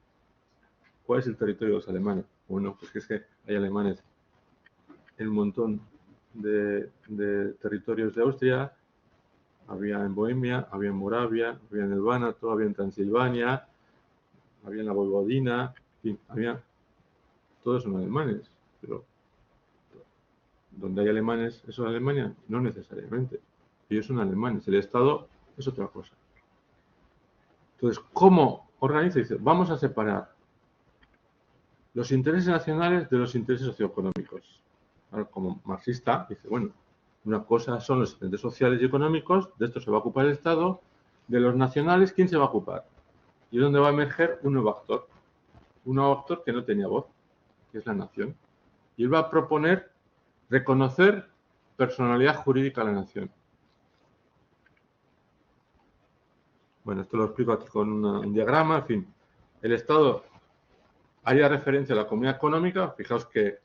cuál es el territorio de los alemanes. Bueno, pues que es que hay alemanes en un montón de territorios de Austria. Había en Bohemia, había en Moravia, había en el Bánato, había en Transilvania, había en la Voivodina, en fin, todos son alemanes, pero donde hay alemanes, ¿eso es Alemania? No necesariamente. Ellos son alemanes, el Estado es otra cosa. Entonces, ¿cómo organiza? Dice, vamos a separar los intereses nacionales de los intereses socioeconómicos. Ahora, como marxista, dice, bueno, una cosa son los intereses sociales y económicos, de esto se va a ocupar el Estado, de los nacionales, ¿quién se va a ocupar? Y es donde va a emerger un nuevo actor que no tenía voz, que es la nación. Y él va a proponer reconocer personalidad jurídica a la nación. Bueno, esto lo explico aquí con un diagrama, en fin. El Estado haría referencia a la comunidad económica, fijaos que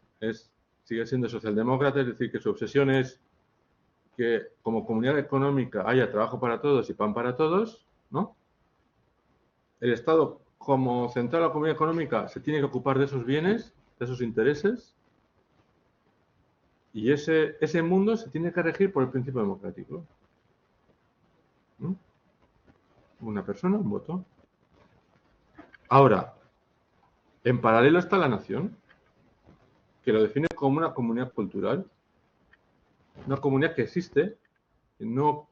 sigue siendo socialdemócrata, es decir, que su obsesión es que como comunidad económica haya trabajo para todos y pan para todos, ¿no? El Estado, como central de la comunidad económica, se tiene que ocupar de esos bienes, de esos intereses, y ese mundo se tiene que regir por el principio democrático. Una persona, un voto. Ahora, en paralelo está la nación, que lo define como una comunidad cultural, una comunidad que existe, no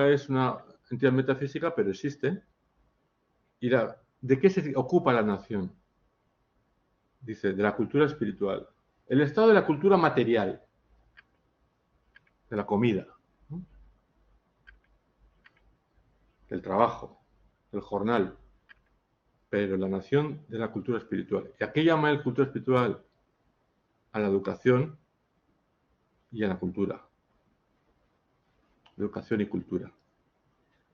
es una entidad metafísica, pero existe. ¿Y de qué se ocupa la nación? Dice, de la cultura espiritual. El Estado de la cultura material, de la comida, ¿no? Del trabajo, del jornal, pero la nación de la cultura espiritual. ¿Y a qué llama el cultura espiritual? A la educación y a la cultura. Educación y cultura.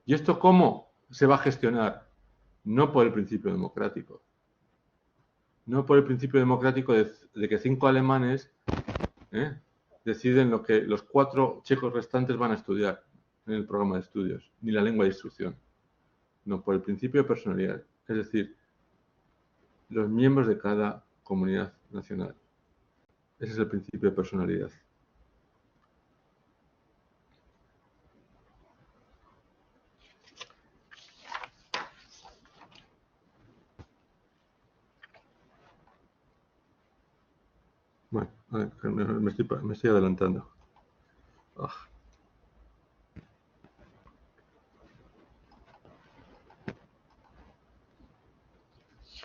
¿Y esto cómo se va a gestionar? No por el principio democrático. No por el principio democrático de que 5 alemanes deciden lo que los 4 checos restantes van a estudiar en el programa de estudios, ni la lengua de instrucción. No, por el principio de personalidad. Es decir, los miembros de cada comunidad nacional. Ese es el principio de personalidad. Bueno, a ver, me estoy adelantando.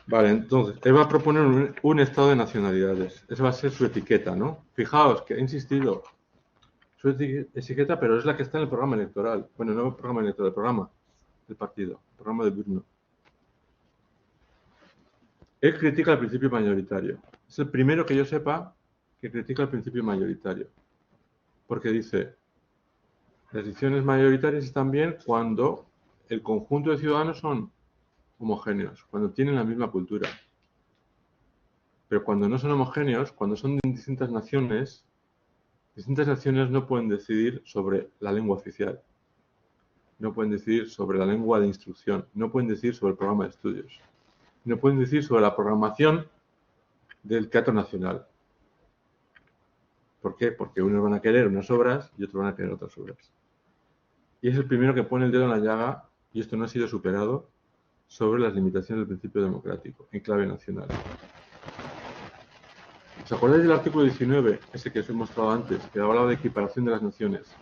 Vale, entonces, él va a proponer un estado de nacionalidades. Esa va a ser su etiqueta, ¿no? Fijaos que he insistido, su etiqueta, pero es la que está en el programa electoral. Bueno, no el programa electoral, el programa del partido, el programa de Brno. Él critica el principio mayoritario. Es el primero que yo sepa que critica el principio mayoritario. Porque dice, las decisiones mayoritarias están bien cuando el conjunto de ciudadanos son homogéneos, cuando tienen la misma cultura. Pero cuando no son homogéneos, cuando son de distintas naciones no pueden decidir sobre la lengua oficial, no pueden decidir sobre la lengua de instrucción, no pueden decidir sobre el programa de estudios, no pueden decidir sobre la programación del Teatro Nacional. ¿Por qué? Porque unos van a querer unas obras y otros van a querer otras obras. Y es el primero que pone el dedo en la llaga, y esto no ha sido superado, sobre las limitaciones del principio democrático, en clave nacional. ¿Os acordáis del artículo 19, ese que os he mostrado antes, que hablaba de equiparación de las naciones?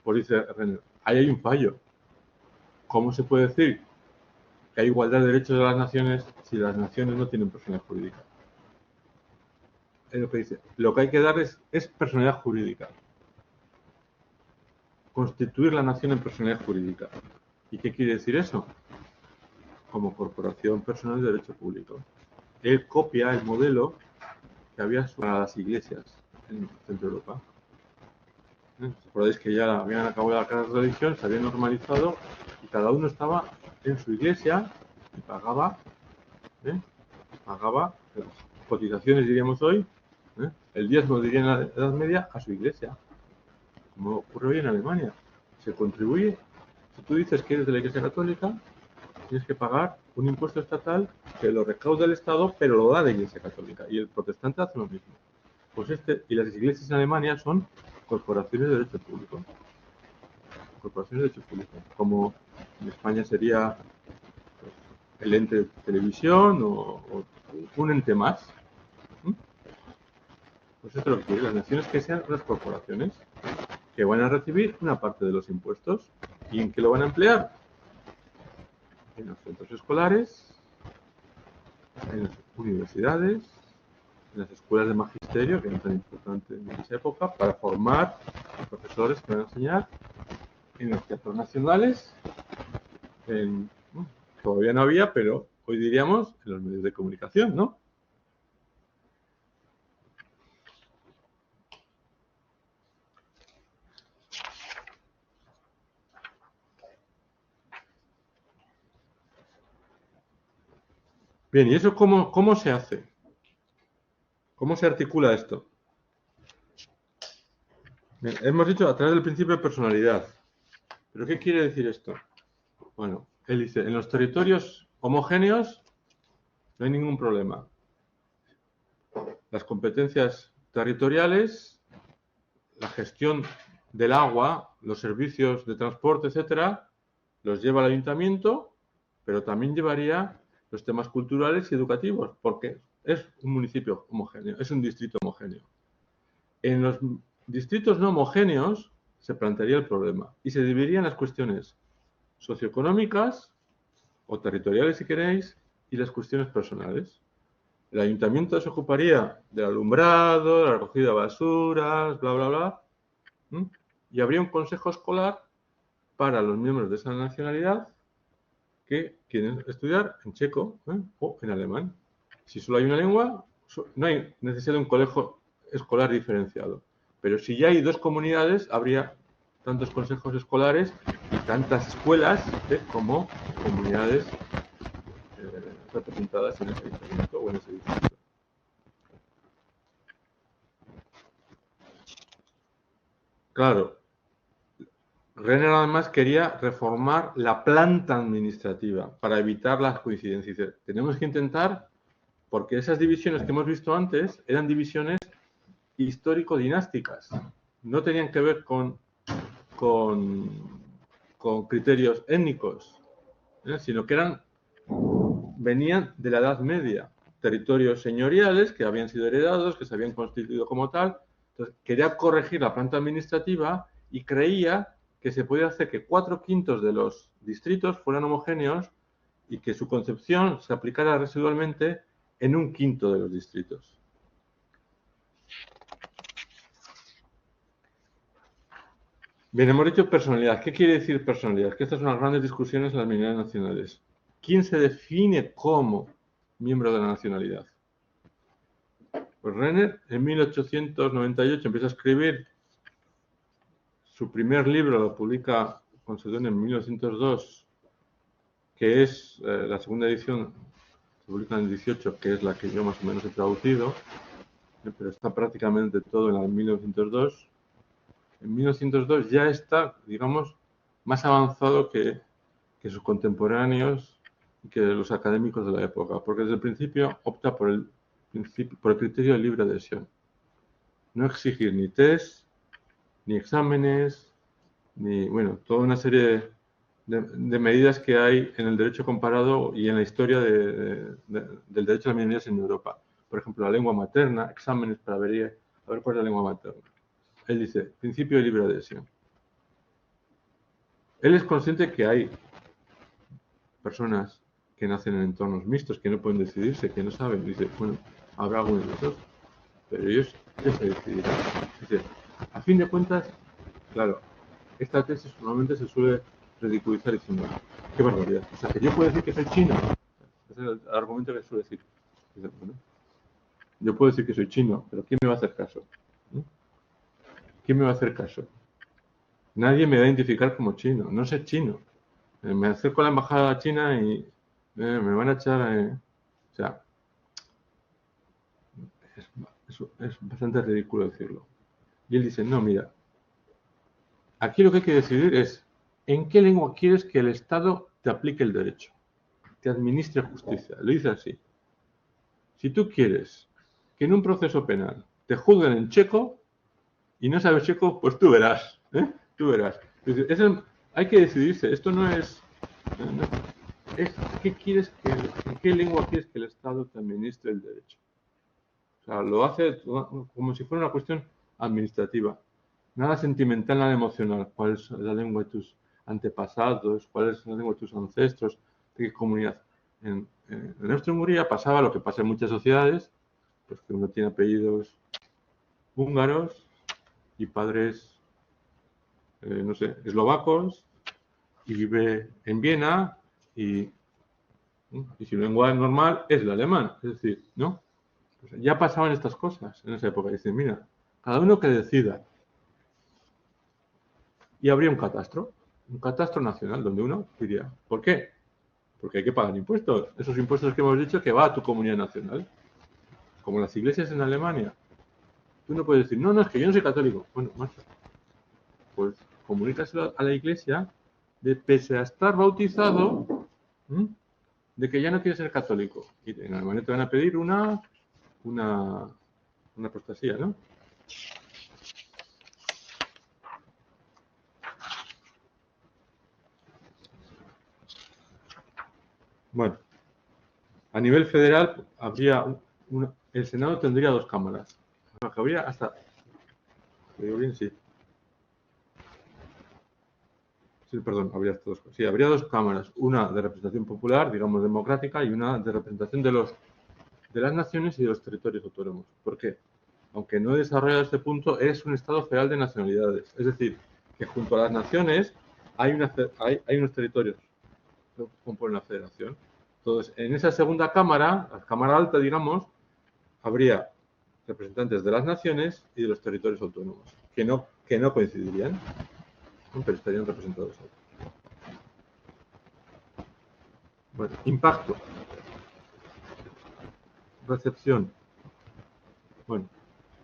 Pues dice Renner, ahí hay un fallo. ¿Cómo se puede decir que hay igualdad de derechos de las naciones si las naciones no tienen personalidad jurídica? Es lo que dice. Lo que hay que dar es personalidad jurídica. Constituir la nación en personalidad jurídica. ¿Y qué quiere decir eso? Como corporación personal de derecho público. Él copia el modelo que había para las iglesias en Centro Europa. ¿Os acordáis que ya habían acabado la carrera de religión, se habían normalizado y cada uno estaba en su iglesia y pagaba las cotizaciones, diríamos hoy, el diezmo, diría en la Edad Media, a su iglesia, como ocurre hoy en Alemania. Se contribuye. Si tú dices que eres de la Iglesia Católica, tienes que pagar un impuesto estatal que lo recauda el Estado, pero lo da la Iglesia Católica. Y el protestante hace lo mismo. Pues y las iglesias en Alemania son corporaciones de derecho público. Corporaciones de derecho público. Como en España sería pues, el ente de televisión o un ente más. Pues esto es lo que quiere. Las naciones que sean unas corporaciones que van a recibir una parte de los impuestos. ¿Y en qué lo van a emplear? En los centros escolares, en las universidades, en las escuelas de magisterio, que no es tan importante en esa época, para formar profesores que van a enseñar en los teatros nacionales, todavía no había, pero hoy diríamos en los medios de comunicación, ¿no? Bien, ¿y eso cómo se hace? ¿Cómo se articula esto? Bien, hemos dicho a través del principio de personalidad. ¿Pero qué quiere decir esto? Bueno, él dice, en los territorios homogéneos no hay ningún problema. Las competencias territoriales, la gestión del agua, los servicios de transporte, etcétera, los lleva el ayuntamiento, pero también llevaría los temas culturales y educativos, porque es un municipio homogéneo, es un distrito homogéneo. En los distritos no homogéneos se plantearía el problema y se dividirían las cuestiones socioeconómicas o territoriales, si queréis, y las cuestiones personales. El ayuntamiento se ocuparía del alumbrado, la recogida de basuras, bla, bla, bla, y habría un consejo escolar para los miembros de esa nacionalidad que quieren estudiar en checo o en alemán. Si solo hay una lengua, no hay necesidad de un colegio escolar diferenciado. Pero si ya hay dos comunidades, habría tantos consejos escolares y tantas escuelas como comunidades representadas en ese ayuntamiento o en ese distrito. Claro, Renner además quería reformar la planta administrativa para evitar las coincidencias. Tenemos que intentar porque esas divisiones que hemos visto antes eran divisiones histórico-dinásticas. No tenían que ver con criterios étnicos, sino que venían de la Edad Media. Territorios señoriales que habían sido heredados, que se habían constituido como tal. Entonces, quería corregir la planta administrativa y creía que se podía hacer que 4/5 de los distritos fueran homogéneos y que su concepción se aplicara residualmente en 1/5 de los distritos. Bien, hemos dicho personalidad. ¿Qué quiere decir personalidad? Que estas son las grandes discusiones en las minorías nacionales. ¿Quién se define como miembro de la nacionalidad? Pues Renner, en 1898, empieza a escribir. Su primer libro lo publica con seudónimo en 1902, que es la segunda edición, se publica en el 18, que es la que yo más o menos he traducido, pero está prácticamente todo en la de 1902. En 1902 ya está, digamos, más avanzado que sus contemporáneos y que los académicos de la época, porque desde el principio opta por el criterio de libre adhesión. No exigir ni test, ni exámenes, ni, bueno, toda una serie de medidas que hay en el derecho comparado y en la historia del derecho a las minorías en Europa. Por ejemplo, la lengua materna, exámenes para ver cuál es la lengua materna. Él dice, principio de libre adhesión. Él es consciente que hay personas que nacen en entornos mixtos, que no pueden decidirse, que no saben. Dice, bueno, habrá algunos de esos, pero ellos se decidirán. Dice, a fin de cuentas, claro, esta tesis normalmente se suele ridiculizar diciendo, qué barbaridad. O sea, que yo puedo decir que soy chino. Ese es el argumento que suele decir. Dice, bueno, yo puedo decir que soy chino, pero ¿quién me va a hacer caso? ¿Quién me va a hacer caso? Nadie me va a identificar como chino. No sé chino. Me acerco a la embajada china y me van a echar... o sea, es bastante ridículo decirlo. Y él dice, no, mira, aquí lo que hay que decidir es en qué lengua quieres que el Estado te aplique el derecho, te administre justicia. Lo dice así. Si tú quieres que en un proceso penal te juzguen en checo y no sabes checo, pues tú verás. Tú verás. Hay que decidirse. Esto no es... ¿En qué lengua quieres que el Estado te administre el derecho? O sea, lo hace como si fuera una cuestión administrativa. Nada sentimental, nada emocional. ¿Cuál es la lengua de tus antepasados? ¿Cuál es la lengua de tus ancestros? ¿De qué comunidad? En Austria-Hungría pasaba lo que pasa en muchas sociedades, pues que uno tiene apellidos húngaros y padres, no sé, eslovacos, y vive en Viena, y su lengua normal es el alemán. Es decir, ¿no? Pues ya pasaban estas cosas en esa época. Dicen, mira, cada uno que decida. Y habría un catastro nacional, donde uno diría, ¿por qué? Porque hay que pagar impuestos. Esos impuestos que hemos dicho que va a tu comunidad nacional. Como las iglesias en Alemania. Tú no puedes decir, no, es que yo no soy católico. Bueno, macho, pues comunícaselo a la iglesia de, pese a estar bautizado, de que ya no quieres ser católico. Y en Alemania te van a pedir una apostasía, ¿no? Bueno, a nivel federal habría el Senado tendría 2 cámaras. Habría hasta... Digo bien, sí. Sí, perdón, habría 2. Sí, habría 2 cámaras. Una de representación popular, digamos democrática, y una de representación de las naciones y de los territorios autónomos. ¿Por qué? Aunque no he desarrollado este punto, es un Estado federal de nacionalidades. Es decir, que junto a las naciones hay unos territorios que componen la federación. Entonces, en esa segunda cámara, la cámara alta, digamos, habría representantes de las naciones y de los territorios autónomos, que no coincidirían, pero estarían representados ahí. Bueno, impacto. Recepción. Bueno,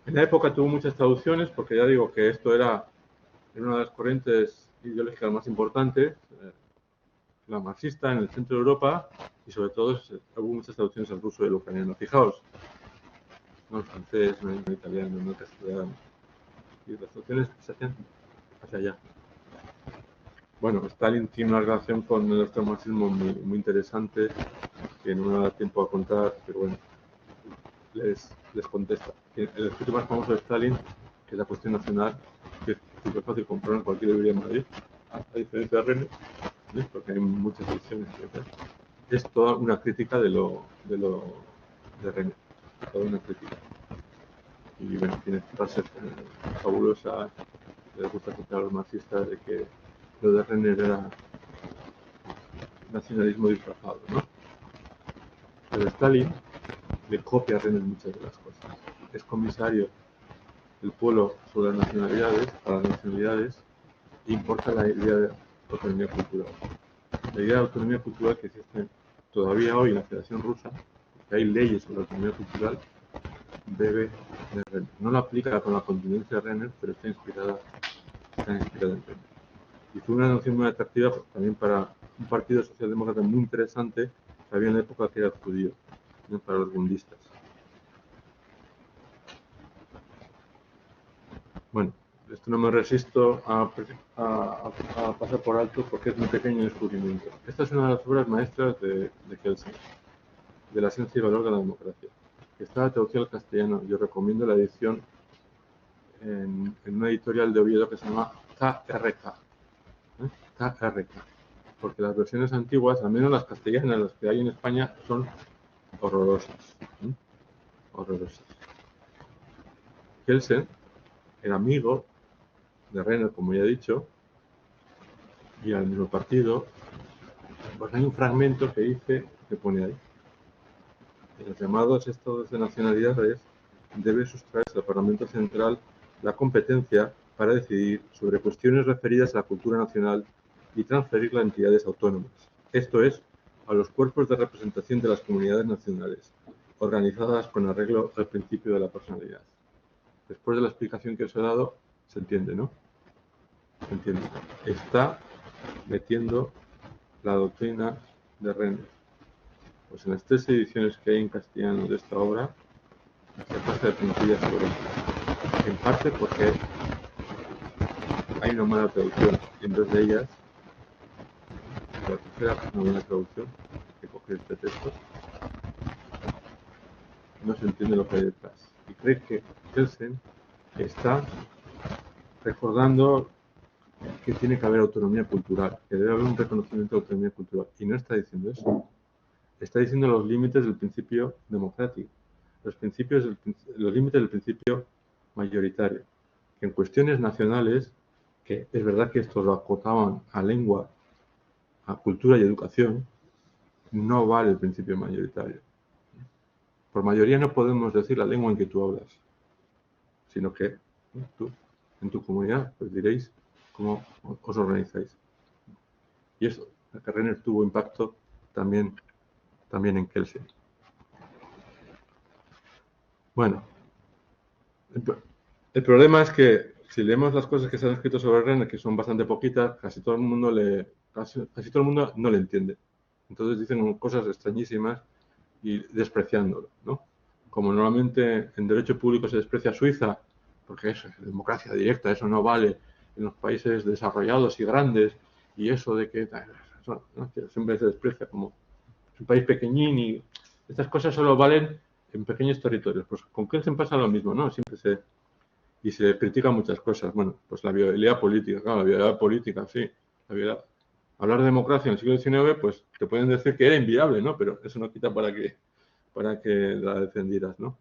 en la época tuvo muchas traducciones, porque ya digo que esto era una de las corrientes ideológicas más importantes, la marxista en el centro de Europa, y sobre todo hubo muchas traducciones al ruso y al ucraniano. Fijaos, no en francés, no en italiano, no en castellano. Y las traducciones se hacían hacia allá. Bueno, Stalin tiene una relación con el marxismo muy interesante, que no me da tiempo a contar, pero bueno, les contesta. El escrito más famoso de Stalin, que es la cuestión nacional, que es súper fácil comprar en cualquier librería de Madrid, a diferencia de René, porque hay muchas ediciones, es toda una crítica de René, toda una crítica. Y bueno, tiene frases fabulosas, les gusta citar a los marxistas de que lo de René era nacionalismo disfrazado, ¿no? Pero Stalin le copia a René muchas de las cosas. Es comisario del pueblo sobre las nacionalidades, para las nacionalidades, e importa la idea de autonomía cultural. La idea de autonomía cultural que existe todavía hoy en la Federación Rusa, que hay leyes sobre la autonomía cultural, bebe de Renner. No lo aplica con la continencia de Renner, pero está inspirada en Renner. Y fue una noción muy atractiva también para un partido socialdemócrata muy interesante que había en la época, que era judío, ¿no? Para los bundistas. Bueno, esto no me resisto a pasar por alto porque es un pequeño descubrimiento. Esta es una de las obras maestras de Kelsen, de la ciencia y valor de la democracia, que está traducida al castellano. Yo recomiendo la edición en una editorial de Oviedo que se llama KRK. KRK. Porque las versiones antiguas, al menos las castellanas, las que hay en España, son horrorosas. Horrorosas. Kelsen era amigo de Renner, como ya he dicho, y al mismo partido. Pues hay un fragmento que dice, que pone ahí: en los llamados estados de nacionalidades debe sustraerse al Parlamento Central la competencia para decidir sobre cuestiones referidas a la cultura nacional y transferirla a entidades autónomas, esto es, a los cuerpos de representación de las comunidades nacionales, organizadas con arreglo al principio de la personalidad. Después de la explicación que os he dado, se entiende, ¿no? Se entiende. Está metiendo la doctrina de Renner. Pues en las 3 ediciones que hay en castellano de esta obra, se pasa de puntillas por esto. En parte porque hay una mala traducción. En 2 de ellas, la tercera es una buena traducción, que coge este texto, no se entiende lo que hay detrás. Y cree que Kelsen está recordando que tiene que haber autonomía cultural, que debe haber un reconocimiento de autonomía cultural. Y no está diciendo eso. Está diciendo los límites del principio democrático, los límites del principio mayoritario. Que en cuestiones nacionales, que es verdad que estos lo acotaban a lengua, a cultura y educación, no vale el principio mayoritario. Por mayoría no podemos decir la lengua en que tú hablas, sino que tú, en tu comunidad, pues diréis cómo os organizáis. Y eso, que Renner tuvo impacto también en Kelsen. Bueno, el problema es que si leemos las cosas que se han escrito sobre Renner, que son bastante poquitas, casi todo el mundo no le entiende. Entonces dicen cosas extrañísimas y despreciándolo, ¿no? Como normalmente en derecho público se desprecia a Suiza, porque es democracia directa, eso no vale en los países desarrollados y grandes, y eso de que eso, ¿no? Siempre se desprecia como es un país pequeñín y estas cosas solo valen en pequeños territorios. Pues con Kelsen pasa lo mismo, ¿no? Siempre se critican muchas cosas. Bueno, pues la viabilidad política, claro, la viabilidad política, sí. Hablar de democracia en el siglo XIX, pues te pueden decir que era inviable, ¿no? Pero eso no quita para que la defendieras, ¿no?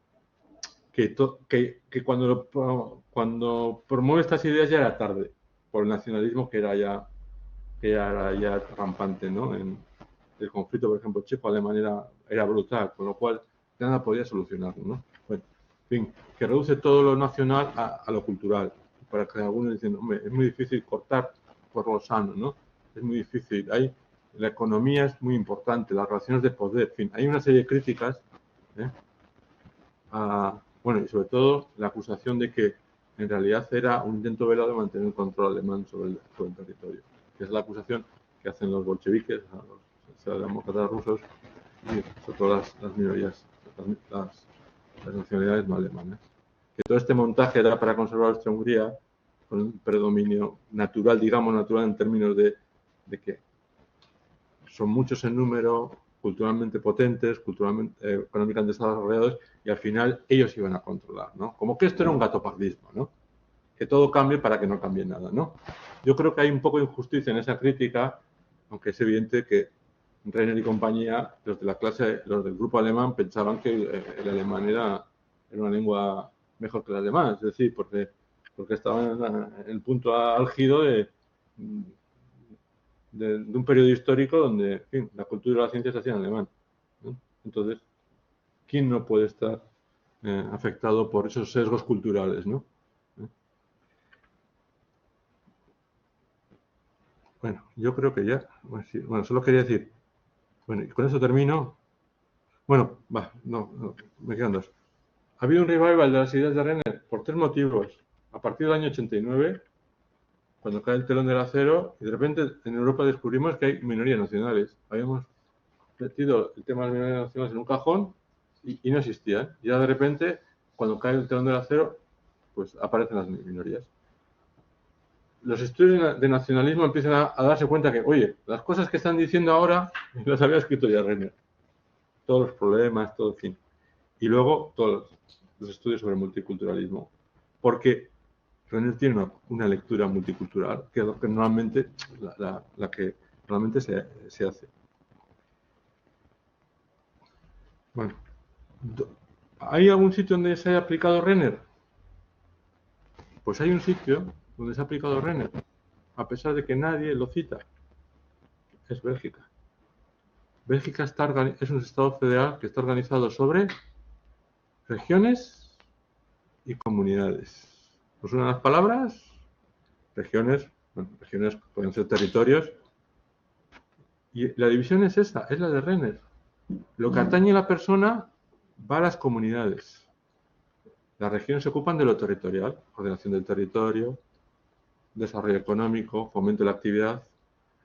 Que cuando promueve estas ideas ya era tarde, por el nacionalismo que era ya rampante, ¿no? El conflicto, por ejemplo, checo-alemán era brutal, con lo cual nada podía solucionarlo, ¿no? Bueno, en fin, que reduce todo lo nacional a lo cultural, para que algunos dicen, hombre, es muy difícil cortar por lo sano, ¿no? Es muy difícil, la economía es muy importante, las relaciones de poder, en fin, hay una serie de críticas, bueno, y sobre todo la acusación de que en realidad era un intento velado de mantener el control alemán sobre el territorio, que es la acusación que hacen los bolcheviques, a los socialdemócratas rusos, y sobre todo las minorías, las nacionalidades no alemanas. Que todo este montaje era para conservar Austria-Hungría con un predominio natural, digamos natural en términos de que son muchos en número, culturalmente potentes, culturalmente, económicamente desarrollados, y al final ellos iban a controlar, ¿no? Como que esto era un gatopardismo, ¿no? Que todo cambie para que no cambie nada, ¿no? Yo creo que hay un poco de injusticia en esa crítica, aunque es evidente que Renner y compañía, los de la clase, los del grupo alemán, pensaban que el alemán era una lengua mejor que la alemán, es decir, porque estaban en el punto álgido de un periodo histórico donde, en fin, la cultura y la ciencia se hacían en alemán, ¿no? Entonces, ¿quién no puede estar afectado por esos sesgos culturales, ¿no? Bueno, yo creo que ya, bueno, solo quería decir, bueno, y con eso termino. Bueno, me quedan dos. Ha habido un revival de las ideas de Renner por 3 motivos. A partir del año 89, cuando cae el telón del acero, y de repente en Europa descubrimos que hay minorías nacionales. Habíamos metido el tema de las minorías nacionales en un cajón y no existían. Y ya de repente, cuando cae el telón del acero, pues aparecen las minorías. Los estudios de nacionalismo empiezan a darse cuenta que, oye, las cosas que están diciendo ahora las había escrito ya Renner. Todos los problemas, todo, en fin. Y luego todos los estudios sobre multiculturalismo. Porque Renner tiene una lectura multicultural, que es lo que normalmente, la que normalmente se hace. Bueno, ¿hay algún sitio donde se haya aplicado Renner? Pues hay un sitio donde se ha aplicado Renner, a pesar de que nadie lo cita. Es Bélgica. Bélgica es un estado federal que está organizado sobre regiones y comunidades. ¿Os suenan las palabras? Regiones, bueno, regiones pueden ser territorios. Y la división es esa, es la de Renner. Lo que atañe a la persona va a las comunidades. Las regiones se ocupan de lo territorial, ordenación del territorio, desarrollo económico, fomento de la actividad.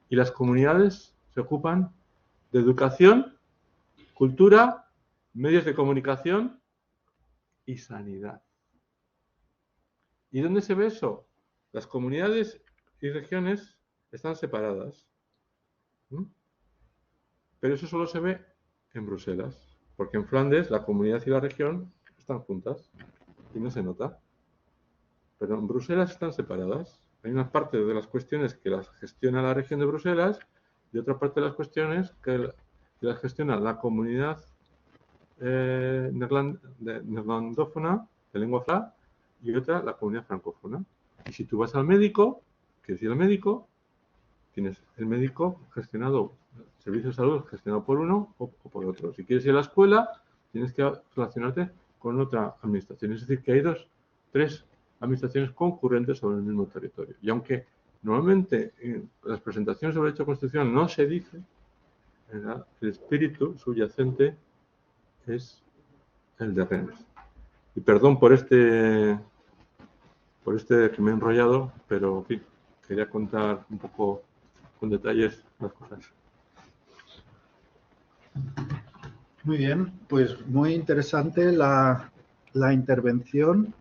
Y las comunidades se ocupan de educación, cultura, medios de comunicación y sanidad. ¿Y dónde se ve eso? Las comunidades y regiones están separadas. Pero eso solo se ve en Bruselas, porque en Flandes la comunidad y la región están juntas y no se nota. Pero en Bruselas están separadas. Hay una parte de las cuestiones que las gestiona la región de Bruselas y otra parte de las cuestiones que las gestiona la comunidad neerlandófona, de lengua fla, y otra la comunidad francófona. Y si tú vas al médico, ¿qué decir el médico? Tienes el médico gestionado, el servicio de salud gestionado por uno o por otro. Si quieres ir a la escuela, tienes que relacionarte con otra administración. Es decir, que hay tres administraciones concurrentes sobre el mismo territorio. Y aunque normalmente en las presentaciones sobre derecho constitucional no se dice, el espíritu subyacente es el de Renner. Y perdón por este que me he enrollado, pero en fin, quería contar un poco con detalles las cosas. Muy bien, pues muy interesante la intervención.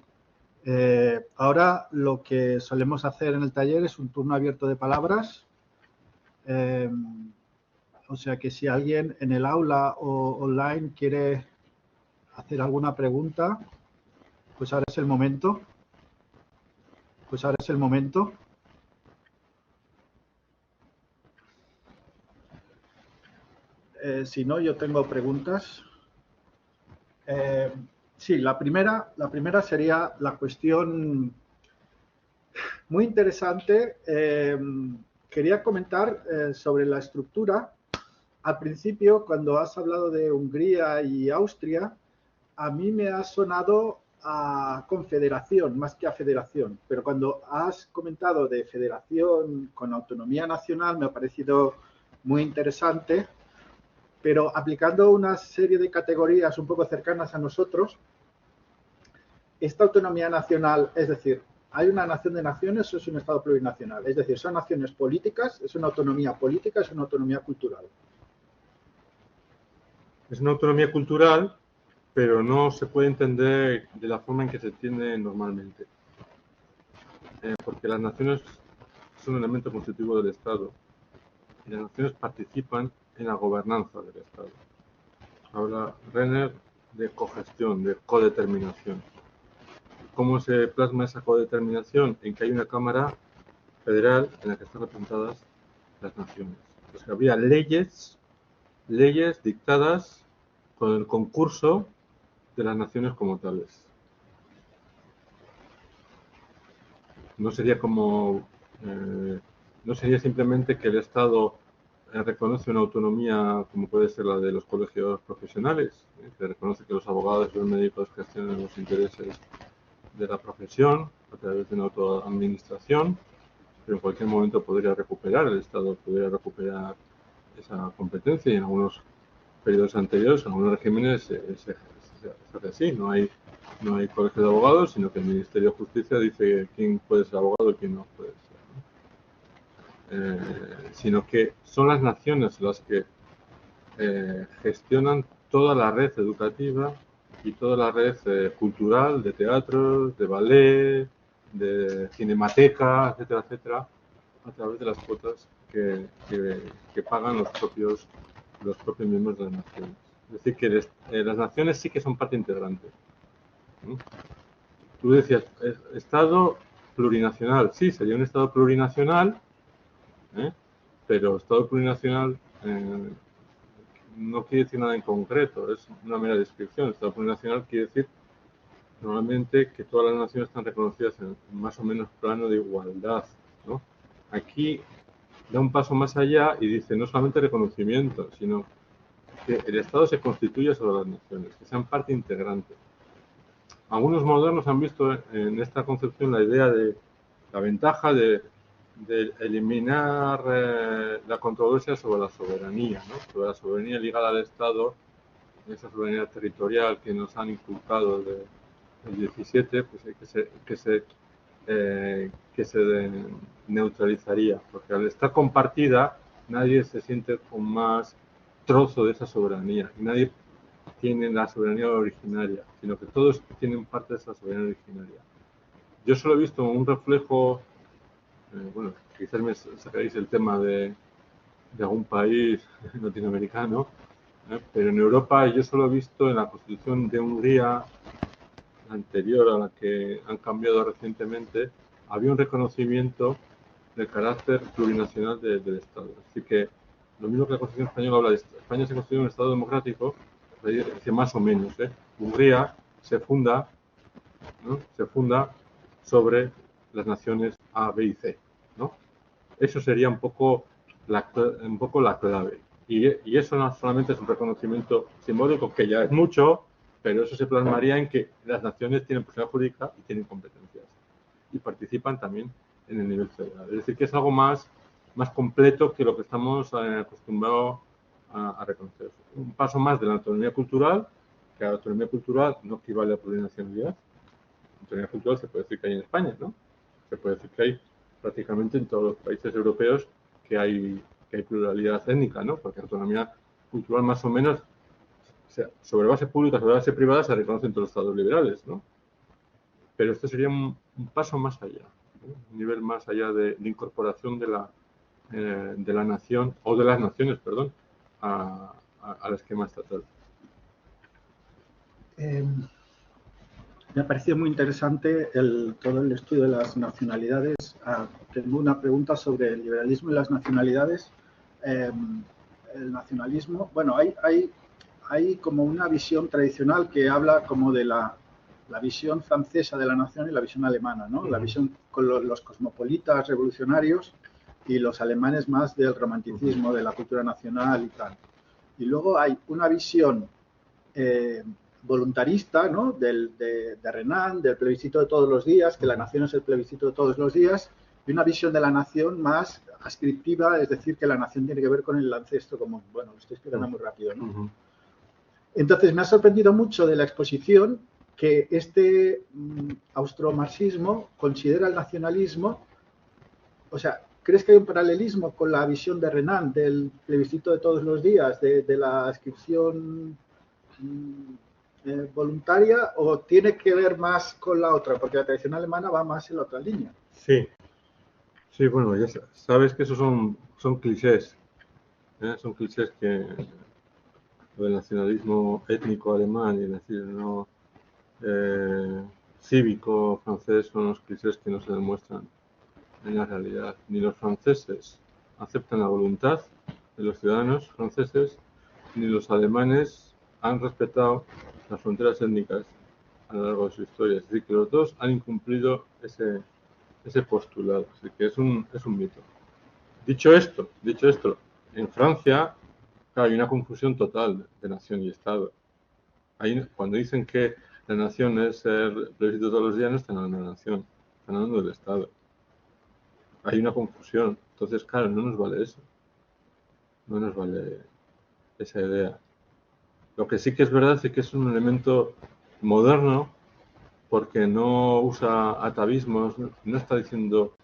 Ahora lo que solemos hacer en el taller es un turno abierto de palabras. O sea que si alguien en el aula o online quiere hacer alguna pregunta, pues ahora es el momento. Si no, yo tengo preguntas. Sí, la primera sería la cuestión muy interesante. Quería comentar sobre la estructura. Al principio, cuando has hablado de Hungría y Austria, a mí me ha sonado a confederación más que a federación. Pero cuando has comentado de federación con autonomía nacional, me ha parecido muy interesante. Pero aplicando una serie de categorías un poco cercanas a nosotros, esta autonomía nacional, es decir, ¿hay una nación de naciones o es un Estado plurinacional? Es decir, ¿son naciones políticas? ¿Es una autonomía política? ¿Es una autonomía cultural? Es una autonomía cultural, pero no se puede entender de la forma en que se entiende normalmente. Porque las naciones son un elemento constitutivo del Estado y las naciones participan en la gobernanza del Estado. Habla Renner de cogestión, de codeterminación. ¿Cómo se plasma esa codeterminación? En que hay una Cámara Federal en la que están representadas las naciones. Pues que había leyes dictadas con el concurso de las naciones como tales. No sería como no sería simplemente que el Estado reconoce una autonomía como puede ser la de los colegios profesionales, que reconoce que los abogados y los médicos gestionen los intereses de la profesión a través de una autoadministración, pero en cualquier momento podría recuperar, el Estado podría recuperar esa competencia y en algunos periodos anteriores, en algunos regímenes se hace así, no hay colegio de abogados, sino que el Ministerio de Justicia dice quién puede ser abogado y quién no puede ser, ¿no? Sino que son las naciones las que gestionan toda la red educativa y toda la red cultural de teatros, de ballet, de cinemateca, etcétera, etcétera, a través de las cuotas que pagan los propios miembros de las naciones. Es decir, que las naciones sí que son parte integrante. Tú decías, Estado plurinacional. Sí, sería un Estado plurinacional, pero Estado plurinacional no quiere decir nada en concreto, es una mera descripción. Estado plurinacional quiere decir normalmente que todas las naciones están reconocidas en más o menos plano de igualdad, ¿no? Aquí da un paso más allá y dice no solamente reconocimiento, sino que el Estado se constituya sobre las naciones, que sean parte integrante. Algunos modernos han visto en esta concepción la idea de la ventaja de eliminar la controversia sobre la soberanía, ¿no? Sobre la soberanía ligada al Estado, esa soberanía territorial que nos han inculcado desde el 17, pues que se neutralizaría, porque al estar compartida nadie se siente con más trozo de esa soberanía y nadie tiene la soberanía originaria, sino que todos tienen parte de esa soberanía originaria. Yo solo he visto un reflejo, bueno, quizás me sacaréis el tema de algún país latinoamericano, pero en Europa yo solo he visto en la Constitución de Hungría, anterior a la que han cambiado recientemente, había un reconocimiento del carácter plurinacional del Estado. Así que lo mismo que la Constitución española habla de España se constituye un Estado democrático, dice más o menos. Hungría se funda, ¿no? Se funda sobre las naciones A, B y C, ¿no? Eso sería un poco la clave. Y eso no solamente es un reconocimiento simbólico, que ya es mucho, pero eso se plasmaría en que las naciones tienen personalidad jurídica y tienen competencias. Y participan también en el nivel federal. Es decir, que es algo más completo que lo que estamos acostumbrados a reconocer. Un paso más de la autonomía cultural, que la autonomía cultural no equivale a plurinacionalidad. La autonomía cultural se puede decir que hay en España, ¿no? Se puede decir que hay prácticamente en todos los países europeos que hay pluralidad étnica, ¿no? Porque autonomía cultural más o menos, o sea, sobre base pública, sobre base privada, se reconocen todos los estados liberales, ¿no? Pero esto sería un paso más allá, ¿no? Un nivel más allá de incorporación de la nación, o de las naciones, perdón, al esquema estatal. Me ha parecido muy interesante todo el estudio de las nacionalidades. Tengo una pregunta sobre el liberalismo y las nacionalidades. El nacionalismo, bueno, hay como una visión tradicional que habla como de la visión francesa de la nación y la visión alemana, ¿no? La visión con los cosmopolitas revolucionarios y los alemanes más del romanticismo, de la cultura nacional y tal. Y luego hay una visión voluntarista, ¿no? de Renan, del plebiscito de todos los días, que la nación es el plebiscito de todos los días, y una visión de la nación más ascriptiva, es decir, que la nación tiene que ver con el ancestro común. Bueno, lo estoy explicando muy rápido, ¿no? Entonces, me ha sorprendido mucho de la exposición que este austromarxismo considera el nacionalismo, o sea, ¿crees que hay un paralelismo con la visión de Renan del plebiscito de todos los días, de la adscripción voluntaria, o tiene que ver más con la otra? Porque la tradición alemana va más en la otra línea. Sí, sí, bueno, ya sabes que esos son clichés. Son clichés que el nacionalismo étnico alemán y el nacionalismo cívico francés son los clichés que no se demuestran en la realidad. Ni los franceses aceptan la voluntad de los ciudadanos franceses, ni los alemanes han respetado las fronteras étnicas a lo largo de su historia. Es decir, que los dos han incumplido ese postulado. Así que es un mito. Dicho esto, en Francia, claro, hay una confusión total de nación y Estado. Cuando dicen que la nación es el plebiscito todos los días, no están hablando de la nación, están hablando del Estado. Hay una confusión. Entonces, claro, no nos vale eso. No nos vale esa idea. Lo que sí que es verdad es que es un elemento moderno porque no usa atavismos, no está diciendo,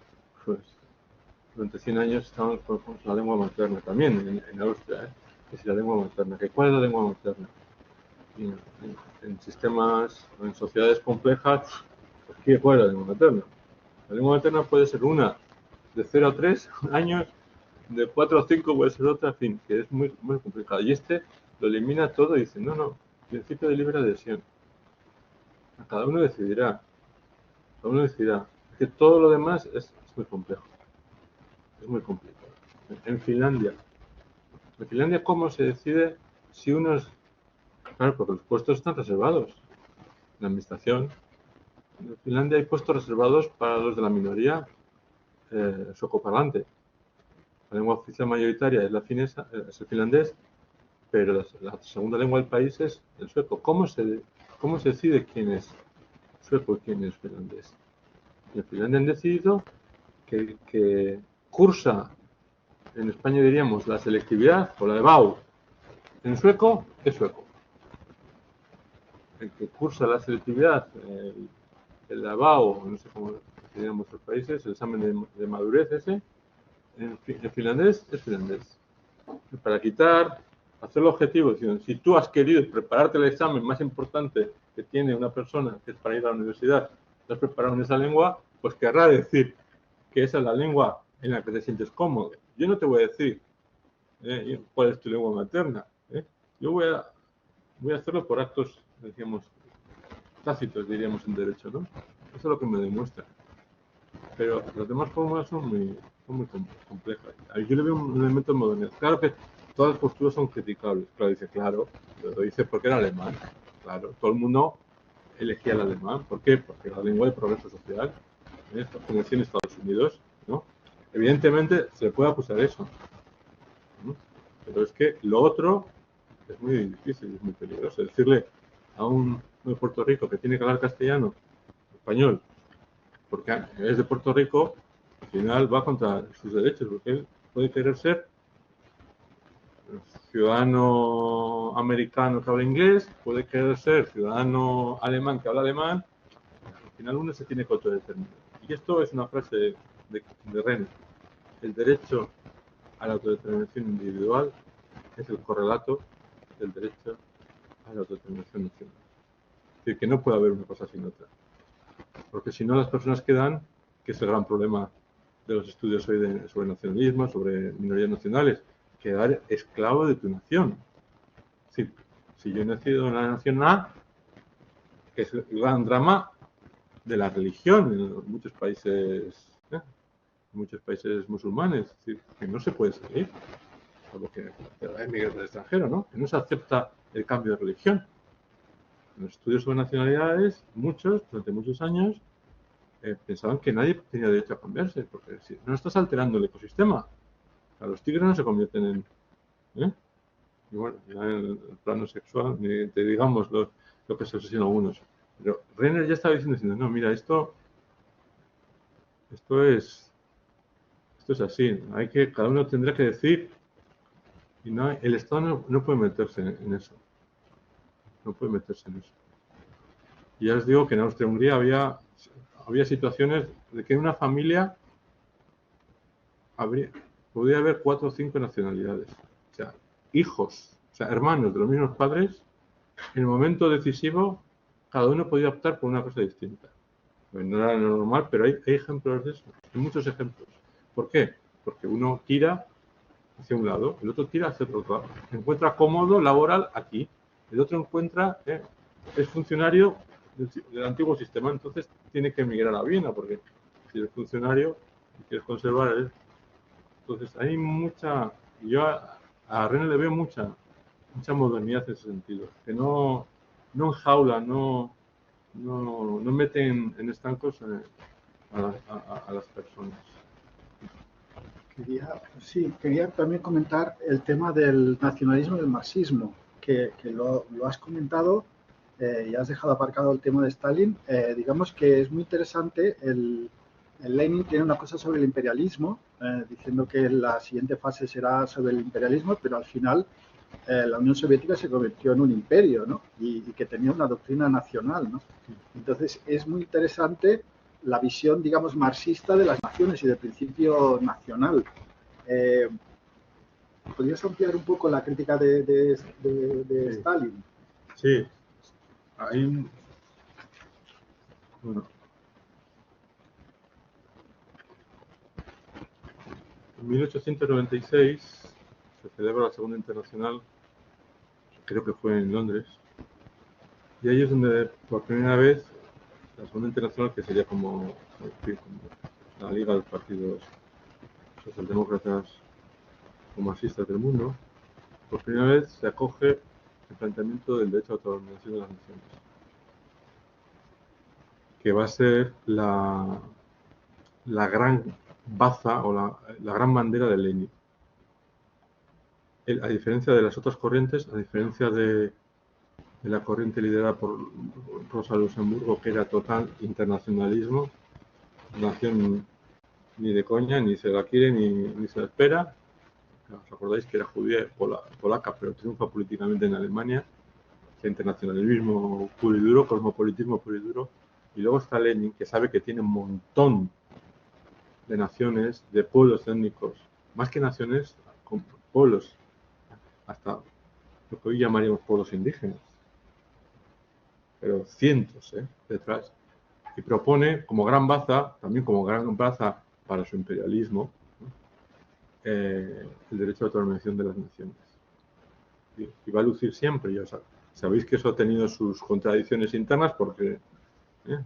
pues, durante 100 años estamos con la lengua materna, también en Austria, que si la lengua materna, que ¿cuál es la lengua materna? Y en sistemas, en sociedades complejas, pues, ¿cuál es la lengua materna? La lengua materna puede ser una de 0 a 3 años, de 4 a 5 puede ser otra, en fin, que es muy, muy complicado. Y lo elimina todo y dice, no, principio de libre adhesión. Cada uno decidirá. Cada uno decidirá. Es que todo lo demás es muy complejo. Es muy complicado. En Finlandia, ¿cómo se decide si unos... Claro, porque los puestos están reservados en la administración. En Finlandia hay puestos reservados para los de la minoría suecoparlante. La lengua oficial mayoritaria es la finesa, es el finlandés, pero la segunda lengua del país es el sueco. ¿Cómo se decide quién es sueco y quién es finlandés? En Finlandia han decidido que cursa, en España diríamos, la selectividad o la EBAU. En sueco es sueco. El que cursa la selectividad, el EBAU, no sé cómo dirían muchos países, el examen de madurez ese, en finlandés es finlandés. Para hacerlo objetivo, si tú has querido prepararte el examen más importante que tiene una persona, que es para ir a la universidad, te has preparado en esa lengua, pues querrá decir que esa es la lengua en la que te sientes cómodo. Yo no te voy a decir cuál es tu lengua materna. Yo voy a hacerlo por actos, decíamos, tácitos, diríamos en derecho, ¿no? Eso es lo que me demuestra. Pero las demás fórmulas son muy complejas. Yo le veo un elemento de modernidad. Claro que todas las posturas son criticables. Claro, lo dice porque era alemán. Claro, todo el mundo elegía el alemán. ¿Por qué? Porque era la lengua de progreso social. Nació en Estados Unidos, ¿no? Evidentemente se le puede acusar eso, ¿no? Pero es que lo otro es muy difícil, es muy peligroso. Decirle a un de Puerto Rico que tiene que hablar castellano, español, porque es de Puerto Rico, al final va contra sus derechos, porque él puede querer ser ciudadano americano que habla inglés, puede querer ser ciudadano alemán que habla alemán, al final uno se tiene que autodeterminar. Y esto es una frase de Rennes. El derecho a la autodeterminación individual es el correlato del derecho a la autodeterminación nacional. Es decir, que no puede haber una cosa sin otra. Porque si no, las personas quedan, que es el gran problema de los estudios hoy sobre nacionalismo, sobre minorías nacionales, quedar esclavo de tu nación. Si yo he nacido en la nación A, que es el gran drama de la religión en muchos países musulmanes, es decir, que no se puede salir, salvo que emigres del extranjero, ¿no? Que no se acepta el cambio de religión. En los estudios sobre nacionalidades, durante muchos años, pensaban que nadie tenía derecho a cambiarse, porque si no estás alterando el ecosistema. A los tigres no se convierten en... Y bueno, ya en el plano sexual, ni te digamos lo que se obsesiona a algunos. Pero Renner ya estaba diciendo, no, mira, esto es así. Cada uno tendrá que decir, y no, el Estado no puede meterse en eso. No puede meterse en eso. Y ya os digo que en Austria-Hungría había situaciones de que una familia podría haber 4 o 5 nacionalidades. O sea, hijos, o sea, hermanos de los mismos padres, en el momento decisivo, cada uno podía optar por una cosa distinta. No era lo normal, pero hay ejemplos de eso. Hay muchos ejemplos. ¿Por qué? Porque uno tira hacia un lado, el otro tira hacia otro lado. Se encuentra cómodo laboral aquí. El otro encuentra, es funcionario del antiguo sistema, entonces tiene que emigrar a Viena, porque si eres funcionario y quieres conservar, entonces hay mucha, yo a René le veo mucha modernidad en ese sentido, que no enjaula, no meten en estancos a las personas. Quería también comentar el tema del nacionalismo y del marxismo, que lo has comentado y has dejado aparcado el tema de Stalin. Digamos que es muy interesante. El Lenin tiene una cosa sobre el imperialismo, diciendo que la siguiente fase será sobre el imperialismo, pero al final la Unión Soviética se convirtió en un imperio, ¿no? Y que tenía una doctrina nacional, ¿no? Entonces es muy interesante la visión, digamos, marxista de las naciones y del principio nacional. ¿Podrías ampliar un poco la crítica de Sí. Stalin? Sí, hay bueno, en 1896 se celebra la Segunda Internacional, creo que fue en Londres, y ahí es donde por primera vez la Segunda Internacional, que sería como la Liga de los Partidos Socialdemócratas o Marxistas del mundo, por primera vez se acoge el planteamiento del derecho a autodeterminación de las naciones, que va a ser la gran baza o la gran bandera de Lenin. A diferencia de las otras corrientes, a diferencia de la corriente liderada por Rosa Luxemburgo, que era total internacionalismo, nación ni de coña, ni se la quiere, ni se la espera. ¿Os acordáis que era judía polaca, pero triunfa políticamente en Alemania? Que internacionalismo puro y duro, cosmopolitismo puro y duro. Y luego está Lenin, que sabe que tiene un montón de naciones, de pueblos étnicos, más que naciones, con pueblos, hasta lo que hoy llamaríamos pueblos indígenas, pero cientos detrás. Y propone como gran baza, también como gran baza para su imperialismo, el derecho a la autodeterminación de las naciones. Y va a lucir siempre, ya sabéis que eso ha tenido sus contradicciones internas porque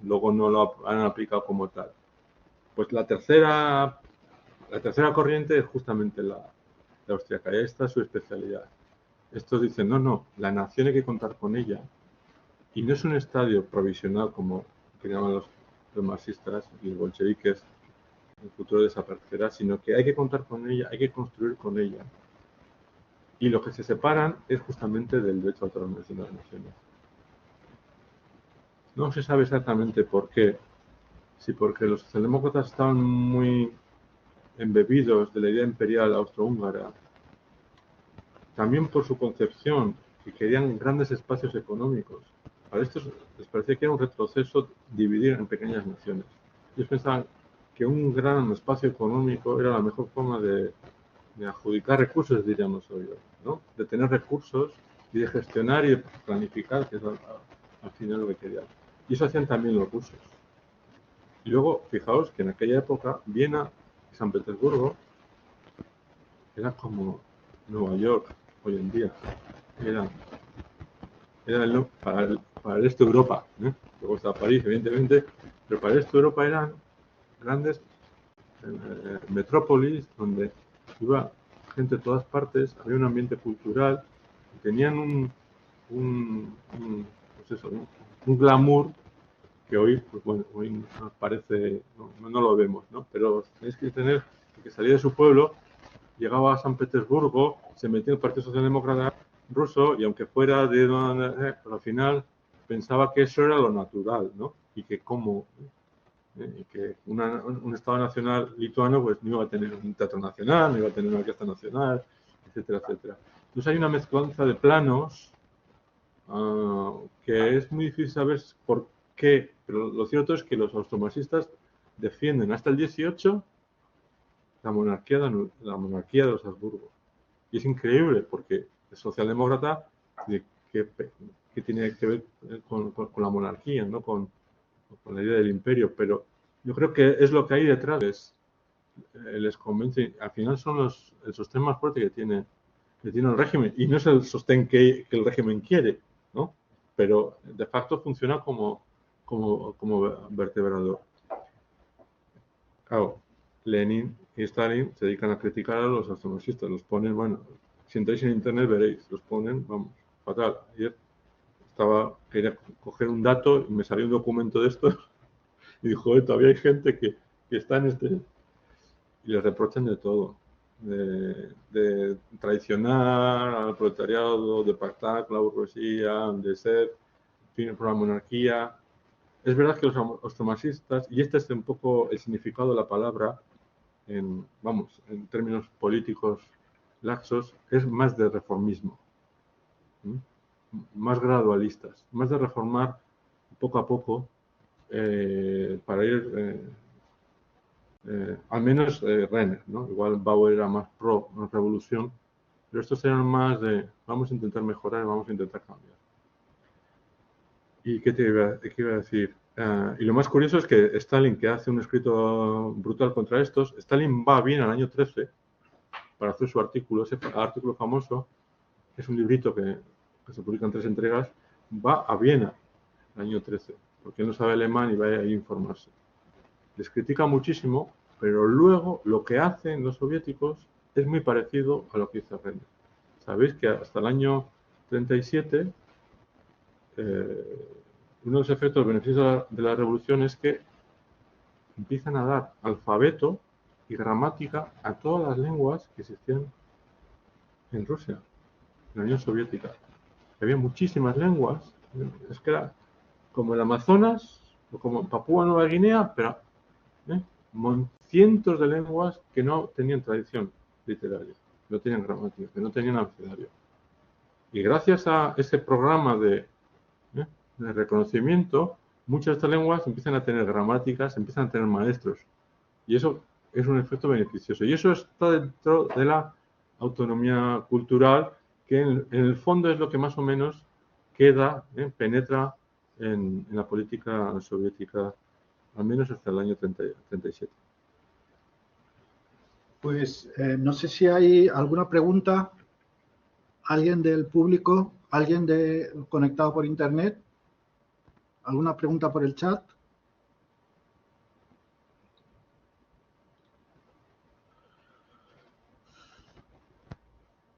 luego no lo han aplicado como tal. Pues la tercera corriente es justamente la austríaca, y esta es su especialidad. Estos dicen, no, la nación hay que contar con ella, y no es un estadio provisional como que llaman los marxistas y los bolcheviques, el futuro desaparecerá, sino que hay que contar con ella, hay que construir con ella. Y lo que se separan es justamente del derecho a la autodeterminación de las naciones. No se sabe exactamente por qué, si porque los socialdemócratas estaban muy embebidos de la idea imperial austrohúngara, también por su concepción, que querían grandes espacios económicos. A estos les parecía que era un retroceso dividir en pequeñas naciones. Ellos pensaban que un gran espacio económico era la mejor forma de adjudicar recursos, diríamos hoy, ¿no? De tener recursos y de gestionar y de planificar, que es al final lo que querían. Y eso hacían también los rusos. Y luego, fijaos que en aquella época, Viena y San Petersburgo era como Nueva York hoy en día. Era para el este de Europa. Luego está París, evidentemente, pero para el este de Europa eran grandes metrópolis donde iba gente de todas partes, había un ambiente cultural, tenían pues eso, un glamour que hoy, pues bueno, hoy nos parece, no lo vemos, ¿no? Pero tenéis que tener que salir de su pueblo, llegaba a San Petersburgo, se metía en el Partido Socialdemócrata ruso y aunque fuera pero al final pensaba que eso era lo natural, ¿no? Y que como y que un Estado nacional lituano pues no iba a tener un teatro nacional, no iba a tener una orquesta nacional, etcétera, etcétera. Entonces hay una mezclanza de planos que es muy difícil saber por qué, pero lo cierto es que los austromarxistas defienden hasta el 18 la monarquía de los Habsburgo. Y es increíble porque el socialdemócrata, que tiene que ver con la monarquía, ¿no? Con la idea del imperio, pero yo creo que es lo que hay detrás, les convence, al final son el sostén más fuerte que tiene el régimen, y no es el sostén que el régimen quiere, ¿no? Pero de facto funciona como vertebrador. Claro, Lenin y Stalin se dedican a criticar a los autonomistas, los ponen, bueno, si entráis en internet veréis, los ponen, vamos, fatal. Ayer quería coger un dato y me salió un documento de estos y dijo, todavía hay gente que está en y les reprochan de todo, de traicionar al proletariado, de pactar con la burguesía, de ser por la monarquía. Es verdad que los autonomistas, y este es un poco el significado de la palabra, en términos políticos laxos, es más de reformismo, más gradualistas, más de reformar poco a poco para ir, al menos Renner, ¿no? Igual Bauer era más pro revolución, pero estos eran más de vamos a intentar mejorar, vamos a intentar cambiar. ¿Y qué iba a decir? Y lo más curioso es que Stalin, que hace un escrito brutal contra estos, Stalin va bien al año 13 para hacer su artículo, ese artículo famoso, que es un librito que se publica en 3 entregas, va a Viena el año 13, porque él no sabe alemán y va a informarse. Les critica muchísimo, pero luego lo que hacen los soviéticos es muy parecido a lo que hizo Renner. Sabéis que hasta el año 37 uno de los efectos beneficios de la revolución es que empiezan a dar alfabeto y gramática a todas las lenguas que existían en Rusia, en la Unión Soviética. Había muchísimas lenguas, es que era como el Amazonas o como Papúa Nueva Guinea, pero cientos de lenguas que no tenían tradición literaria, no tenían gramática, que no tenían abecedario. Y gracias a ese programa de reconocimiento, muchas de estas lenguas empiezan a tener gramáticas, empiezan a tener maestros. Y eso es un efecto beneficioso. Y eso está dentro de la autonomía cultural, que en el fondo es lo que más o menos queda, penetra en la política soviética, al menos hasta el año 37. Pues no sé si hay alguna pregunta, alguien del público, alguien conectado por internet, alguna pregunta por el chat.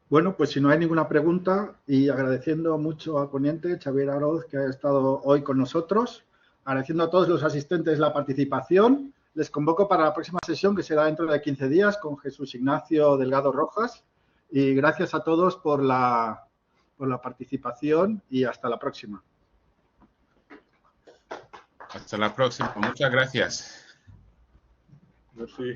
Bueno, pues si no hay ninguna pregunta, y agradeciendo mucho al ponente Xavier Aroz, que ha estado hoy con nosotros, agradeciendo a todos los asistentes la participación, les convoco para la próxima sesión, que será dentro de 15 días, con Jesús Ignacio Delgado Rojas, y gracias a todos por la participación y hasta la próxima. Hasta la próxima. Muchas gracias. Sí.